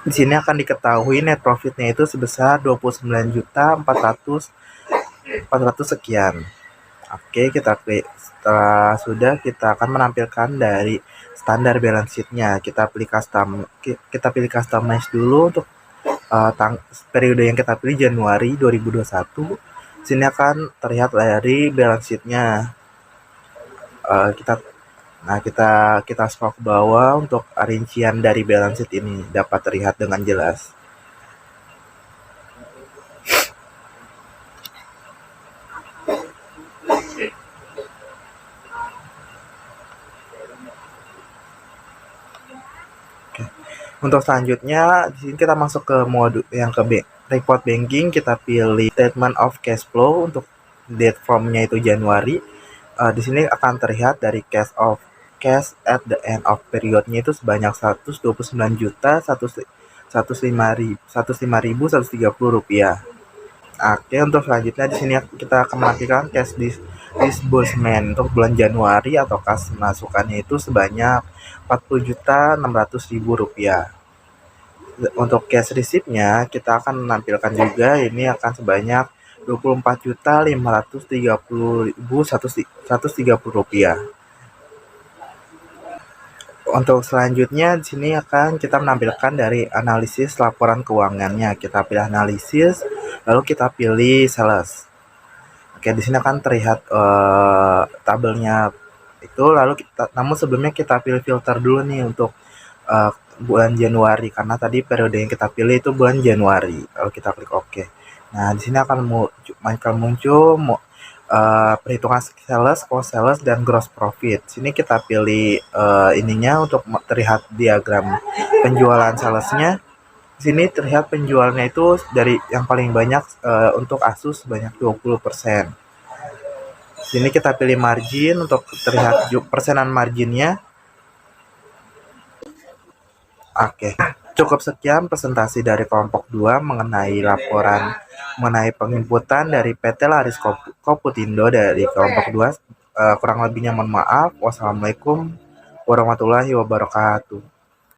Di sini akan diketahui net profitnya itu sebesar 29.400 sekian. Oke, kita klik. Setelah sudah, kita akan menampilkan dari standar balance sheet-nya. Kita pilih customize dulu untuk periode yang kita pilih Januari 2021. Sini akan terlihat dari balance sheet-nya. Kita scroll ke bawah untuk rincian dari balance sheet ini dapat terlihat dengan jelas. Untuk selanjutnya, di sini kita masuk ke mode yang ke report banking. Kita pilih statement of cash flow. Untuk date from-nya itu Januari. Di sini akan terlihat dari cash at the end of period-nya itu sebanyak Rp129.105.130. Oke, untuk selanjutnya di sini kita akan menampilkan cash disbursement untuk bulan Januari atau kas masukannya itu sebanyak Rp40.600.000. Untuk cash receipt-nya kita akan menampilkan juga ini akan sebanyak Rp24.530.130. Untuk selanjutnya di sini akan kita menampilkan dari analisis laporan keuangannya. Kita pilih analisis, lalu kita pilih sales. Oke, di sini akan terlihat tabelnya itu. Namun sebelumnya kita pilih filter dulu nih untuk bulan Januari karena tadi periode yang kita pilih itu bulan Januari. Lalu kita klik OK. Nah, di sini akan muncul perhitungan sales, cost sales, dan gross profit. Sini kita pilih ininya untuk terlihat diagram penjualan salesnya. Di sini terlihat penjualannya itu dari yang paling banyak untuk Asus sebanyak 20%. Sini kita pilih margin untuk terlihat persenan marginnya. Oke. Cukup sekian presentasi dari kelompok 2 mengenai laporan mengenai penginputan dari PT Laris Koputindo dari kelompok 2. Kurang lebihnya mohon maaf. Wassalamualaikum warahmatullahi wabarakatuh.